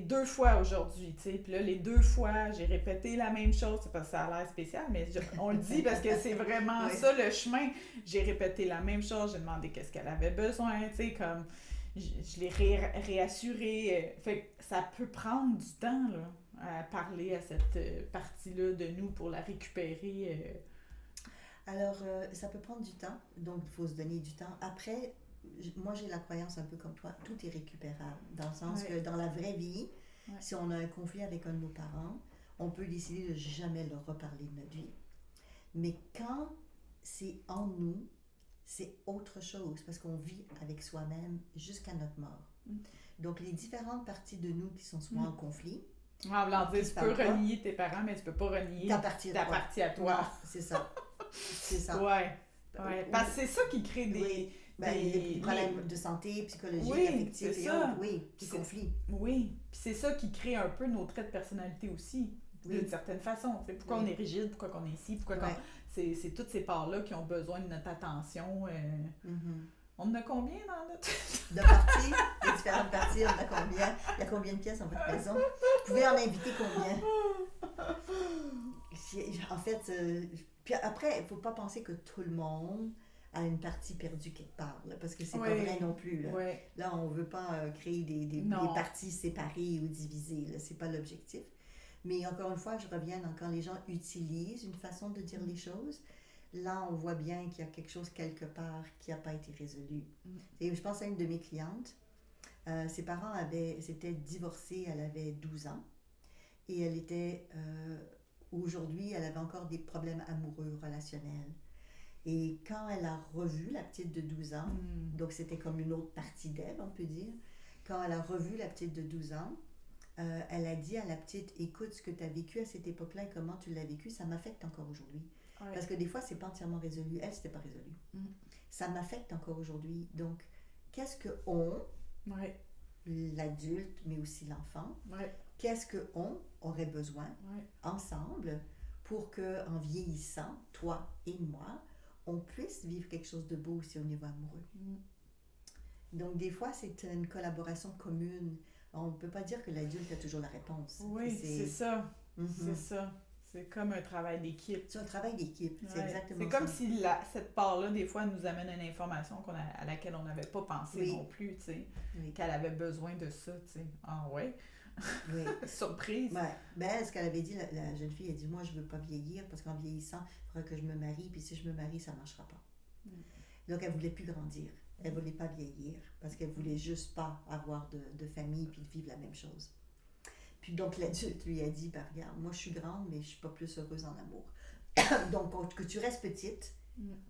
2 fois aujourd'hui, Puis là, les 2 fois, j'ai répété la même chose. C'est parce que ça a l'air spécial, mais on le dit parce que c'est vraiment ça, le chemin. J'ai répété la même chose, j'ai demandé qu'est-ce qu'elle avait besoin, comme... Je l'ai réassuré. Fait que ça peut prendre du temps là, à parler à cette partie-là de nous pour la récupérer. Alors, ça peut prendre du temps, donc il faut se donner du temps. Après, moi j'ai la croyance un peu comme toi, tout est récupérable, dans le sens que dans la vraie vie, si on a un conflit avec un de nos parents, on peut décider de jamais leur reparler de notre vie. Mais quand c'est en nous, c'est autre chose, parce qu'on vit avec soi-même jusqu'à notre mort. Donc, les différentes parties de nous qui sont souvent en conflit... En blanc, tu peux renier tes parents, mais tu peux pas renier ta partie à toi. Non, c'est ça. C'est ça. Parce que c'est ça qui crée des problèmes de santé, psychologique, affectifs et autres. Des conflits. Oui, puis c'est ça qui crée un peu nos traits de personnalité aussi, d'une certaine façon. Pourquoi on est rigide, pourquoi on est ici, c'est toutes ces parts-là qui ont besoin de notre attention. On en a combien dans notre... de parties, les différentes parties, on en a combien? Il y a combien de pièces dans votre maison? Vous pouvez en inviter combien? En fait, puis après, il ne faut pas penser que tout le monde a une partie perdue quelque part, là, parce que c'est pas vrai non plus. Là, on ne veut pas créer des parties séparées ou divisées. Ce n'est pas l'objectif. Mais encore une fois, je reviens dans quand les gens utilisent une façon de dire les choses, là, on voit bien qu'il y a quelque chose quelque part qui n'a pas été résolu. Et je pense à une de mes clientes. Ses parents s'étaient divorcés, elle avait 12 ans. Et elle était... aujourd'hui, elle avait encore des problèmes amoureux, relationnels. Et quand elle a revu la petite de 12 ans, donc c'était comme une autre partie d'elle, on peut dire, quand elle a revu la petite de 12 ans, elle a dit à la petite, écoute, ce que tu as vécu à cette époque-là et comment tu l'as vécu, ça m'affecte encore aujourd'hui. Parce que des fois, c'est pas entièrement résolu. Elle, c'était pas résolu. Ça m'affecte encore aujourd'hui. Donc, qu'est-ce que l'adulte, mais aussi l'enfant, qu'est-ce que on aurait besoin ensemble pour que, en vieillissant, toi et moi, on puisse vivre quelque chose de beau aussi au niveau amoureux. Donc, des fois, c'est une collaboration commune. On ne peut pas dire que l'adulte a toujours la réponse. Oui, c'est ça. C'est ça. C'est comme un travail d'équipe. C'est un travail d'équipe, c'est exactement ça. C'est comme si cette part-là, des fois, nous amène une information à laquelle on n'avait pas pensé non plus, tu sais. Qu'elle avait besoin de ça, tu sais. Ah ouais? Oui. Surprise. Ben, ce qu'elle avait dit, la jeune fille, elle dit, moi, je ne veux pas vieillir parce qu'en vieillissant, il faudra que je me marie, puis si je me marie, ça ne marchera pas. Donc, elle ne voulait plus grandir. Elle ne voulait pas vieillir parce qu'elle ne voulait juste pas avoir de famille puis vivre la même chose. Puis donc l'adulte lui a dit, ben, regarde, moi je suis grande, mais je ne suis pas plus heureuse en amour. Donc que tu restes petite,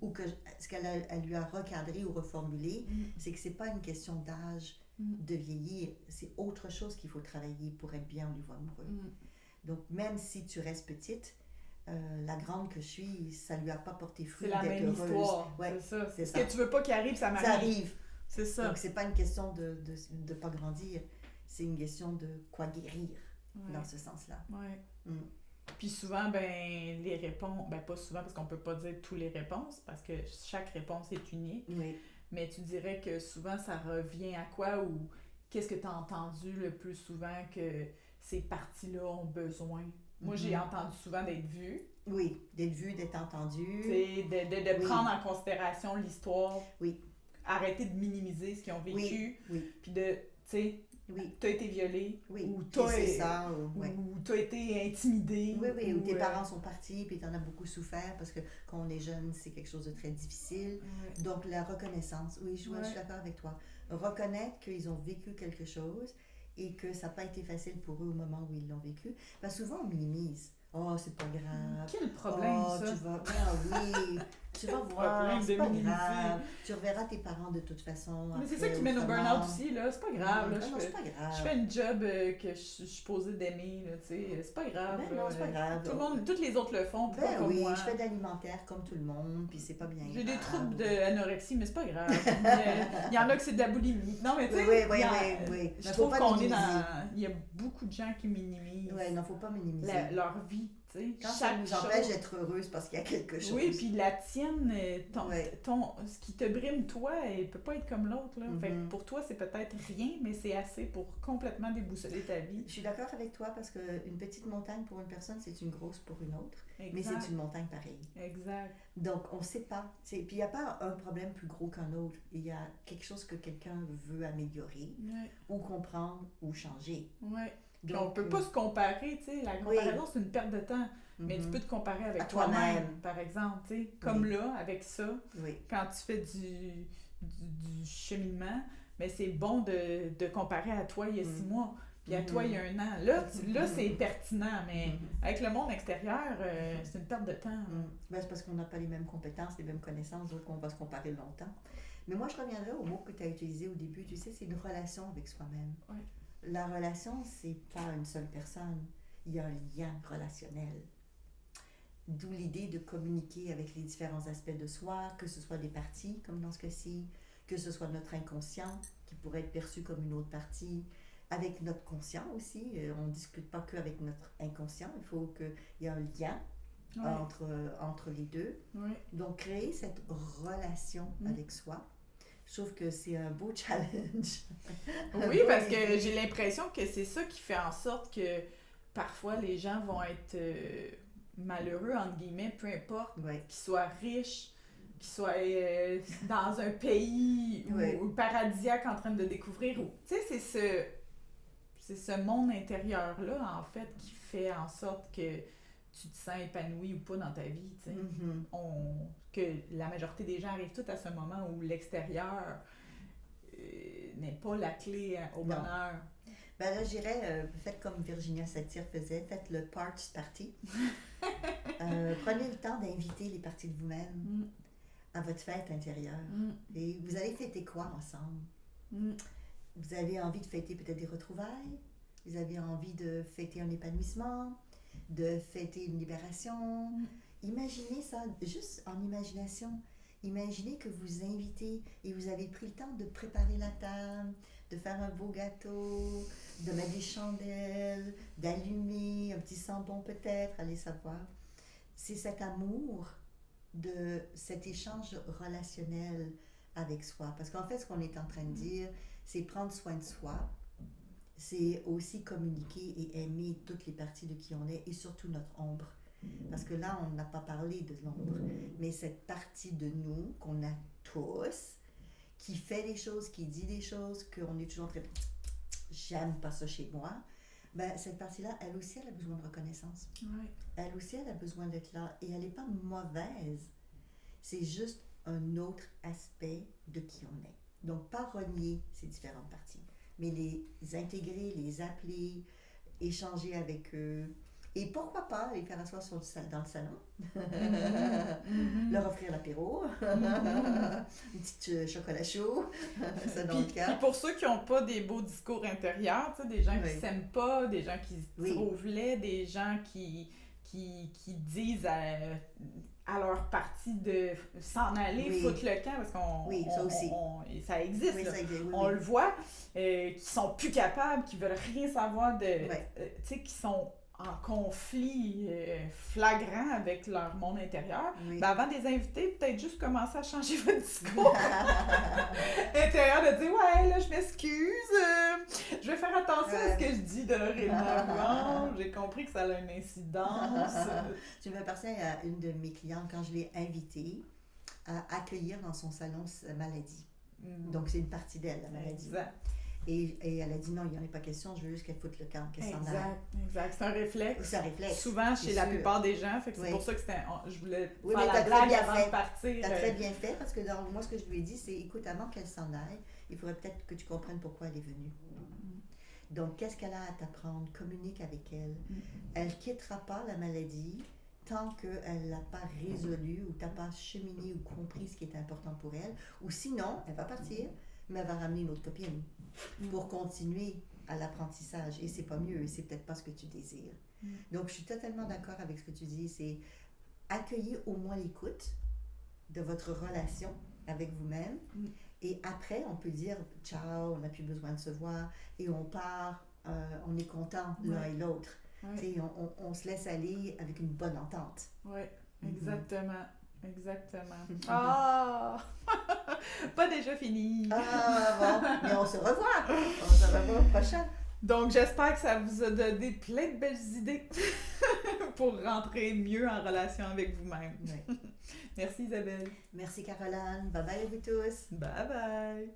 ou que ce qu'elle lui a recadré ou reformulé, c'est que ce n'est pas une question d'âge, de vieillir. C'est autre chose qu'il faut travailler pour être bien au niveau amoureux. Donc, même si tu restes petite, la grande que je suis, ça lui a pas porté fruit d'être heureuse. C'est la même histoire, ouais, c'est ça. C'est Ce ça. que tu veux pas qu'il arrive, ça m'arrive. Ça arrive. C'est ça. Donc, c'est pas une question de pas grandir, c'est une question de quoi guérir dans ce sens-là. Ouais. Puis souvent, les réponses, pas souvent parce qu'on peut pas dire toutes les réponses, parce que chaque réponse est unique. Oui. Mais tu dirais que souvent, ça revient à quoi ou qu'est-ce que tu as entendu le plus souvent que ces parties-là ont besoin? Moi, j'ai entendu souvent d'être vue. Oui, d'être vue, d'être entendue. De prendre en considération l'histoire. Oui. Arrêter de minimiser ce qu'ils ont vécu. Oui. Puis de, tu sais, t'as été violée. Oui. Ou t'as été intimidée. Oui, ou tes parents sont partis, puis t'en as beaucoup souffert, parce que quand on est jeune, c'est quelque chose de très difficile. Ouais. Donc, la reconnaissance. Oui, je suis d'accord avec toi. Reconnaître qu'ils ont vécu quelque chose et que ça n'a pas été facile pour eux au moment où ils l'ont vécu. Parce que souvent, on minimise. Oh, c'est pas grave. Quel problème, ça? Tu vas voir, c'est pas grave. Tu reverras tes parents de toute façon. Mais c'est ça qui mène au burn-out aussi, là. C'est pas grave. Là, non, c'est pas grave. Je fais une job que je suis supposée d'aimer, là, tu sais. C'est pas grave. Non, c'est pas grave. Tout le monde, toutes les autres le font, pas comme moi. Je fais d'alimentaire comme tout le monde, puis c'est pas bien grave. J'ai des troubles d'anorexie, mais c'est pas grave. Il y en a que c'est de la boulimie. Non, mais tu sais, oui. Je trouve qu'on est dans... Il y a beaucoup de gens qui minimisent. Oui, non, faut pas minimiser. Leur vie. Quand ça nous empêche d'être heureuse parce qu'il y a quelque chose. Oui, puis la tienne, ce qui te brime, toi, elle peut pas être comme l'autre. Là. Fait que pour toi, c'est peut-être rien, mais c'est assez pour complètement déboussoler ta vie. Je suis d'accord avec toi parce qu'une petite montagne pour une personne, c'est une grosse pour une autre. Exact. Mais c'est une montagne pareille. Exact. Donc, on ne sait pas. Puis il n'y a pas un problème plus gros qu'un autre. Il y a quelque chose que quelqu'un veut améliorer ou comprendre ou changer. Oui. Donc, on ne peut pas se comparer, tu sais, la comparaison c'est une perte de temps, mais tu peux te comparer avec toi-même, par exemple, tu sais, comme là, avec ça, quand tu fais du cheminement, mais c'est bon de comparer à toi il y a 6 mois, puis à toi il y a 1 an. Là c'est pertinent, mais avec le monde extérieur, c'est une perte de temps. C'est parce qu'on n'a pas les mêmes compétences, les mêmes connaissances, donc on va se comparer longtemps. Mais moi, je reviendrai au mot que tu as utilisé au début, tu sais, c'est une relation avec soi-même. Oui. La relation, c'est pas une seule personne. Il y a un lien relationnel. D'où l'idée de communiquer avec les différents aspects de soi, que ce soit des parties, comme dans ce cas-ci, que ce soit notre inconscient, qui pourrait être perçu comme une autre partie, avec notre conscient aussi. On ne discute pas qu'avec notre inconscient. Il faut qu'il y ait un lien entre les deux. Oui. Donc, créer cette relation avec soi. Je trouve que c'est un beau challenge. Oui, parce que j'ai l'impression que c'est ça qui fait en sorte que parfois les gens vont être malheureux, entre guillemets, peu importe, qu'ils soient riches, qu'ils soient dans un pays ou paradisiaque en train de découvrir. Tu sais, c'est ce monde intérieur-là, en fait, qui fait en sorte que tu te sens épanoui ou pas dans ta vie, tu sais. Que la majorité des gens arrivent tout à ce moment où l'extérieur n'est pas la clé au bonheur. Ben là, je dirais, faites comme Virginia Satir faisait, faites le party. Prenez le temps d'inviter les parties de vous-même à votre fête intérieure. Et vous allez fêter quoi ensemble? Vous avez envie de fêter peut-être des retrouvailles? Vous avez envie de fêter un épanouissement? De fêter une libération? Imaginez ça, juste en imagination. Imaginez que vous invitez et vous avez pris le temps de préparer la table, de faire un beau gâteau, de mettre des chandelles, d'allumer un petit sambon peut-être, allez savoir. C'est cet amour de cet échange relationnel avec soi. Parce qu'en fait, ce qu'on est en train de dire, c'est prendre soin de soi. C'est aussi communiquer et aimer toutes les parties de qui on est et surtout notre ombre. Parce que là, on n'a pas parlé de l'ombre, mais cette partie de nous qu'on a tous, qui fait des choses, qui dit des choses, qu'on est toujours en train de « j'aime pas ça chez moi », ben, cette partie-là, elle aussi, elle a besoin de reconnaissance. Elle aussi, elle a besoin d'être là et elle n'est pas mauvaise. C'est juste un autre aspect de qui on est. Donc, pas renier ces différentes parties, mais les intégrer, les appeler, échanger avec eux, Et pourquoi pas les faire asseoir dans le salon, Mm-hmm. leur offrir l'apéro, une petite chocolat chaud, ça dans Puis, le cas. puis pour ceux qui n'ont pas des beaux discours intérieurs, tu sais, des gens qui s'aiment pas, des gens qui se trouvent laids, des gens qui disent à leur partie de s'en aller, foutre le camp, parce ça existe, oui, là. Ça existe, on le voit, qui sont plus capables, qui veulent rien savoir de... tu sais, qui sont en conflit flagrant avec leur monde intérieur, ben avant de les inviter, peut-être juste commencer à changer votre discours intérieur, de dire « Ouais, là, je m'excuse, je vais faire attention à ce que je dis dorénavant, j'ai compris que ça a une incidence. » Tu me fais penser à une de mes clientes quand je l'ai invitée à accueillir dans son salon sa maladie. Donc, c'est une partie d'elle, la maladie. Exact. Et elle a dit non, il n'y en a pas question, je veux juste qu'elle foute le camp, qu'elle s'en aille. Exact. C'est un réflexe. C'est un réflexe. Souvent chez la plupart des gens, fait que c'est pour ça que je voulais faire la la blague avant de partir. Tu as très bien fait, parce que moi, ce que je lui ai dit, c'est écoute, avant qu'elle s'en aille, il faudrait peut-être que tu comprennes pourquoi elle est venue. Donc, qu'est-ce qu'elle a à t'apprendre? Communique avec elle. Elle ne quittera pas la maladie tant qu'elle ne l'a pas résolue ou tu n'as pas cheminé ou compris ce qui est important pour elle. Ou sinon, elle va partir, mais elle va ramener une autre copine pour continuer à l'apprentissage. Et c'est pas mieux, c'est peut-être pas ce que tu désires. Donc, je suis totalement d'accord avec ce que tu dis. C'est accueillir au moins l'écoute de votre relation avec vous-même. Et après, on peut dire ciao, on n'a plus besoin de se voir et on part, on est content l'un et l'autre. On se laisse aller avec une bonne entente. Oui, exactement. Exactement. Ah! Pas déjà fini! Ah, bon, mais on se revoit! On se revoit au prochain! Donc, j'espère que ça vous a donné plein de belles idées pour rentrer mieux en relation avec vous-même. Oui. Merci Isabelle. Merci Caroline. Bye bye à vous tous. Bye bye.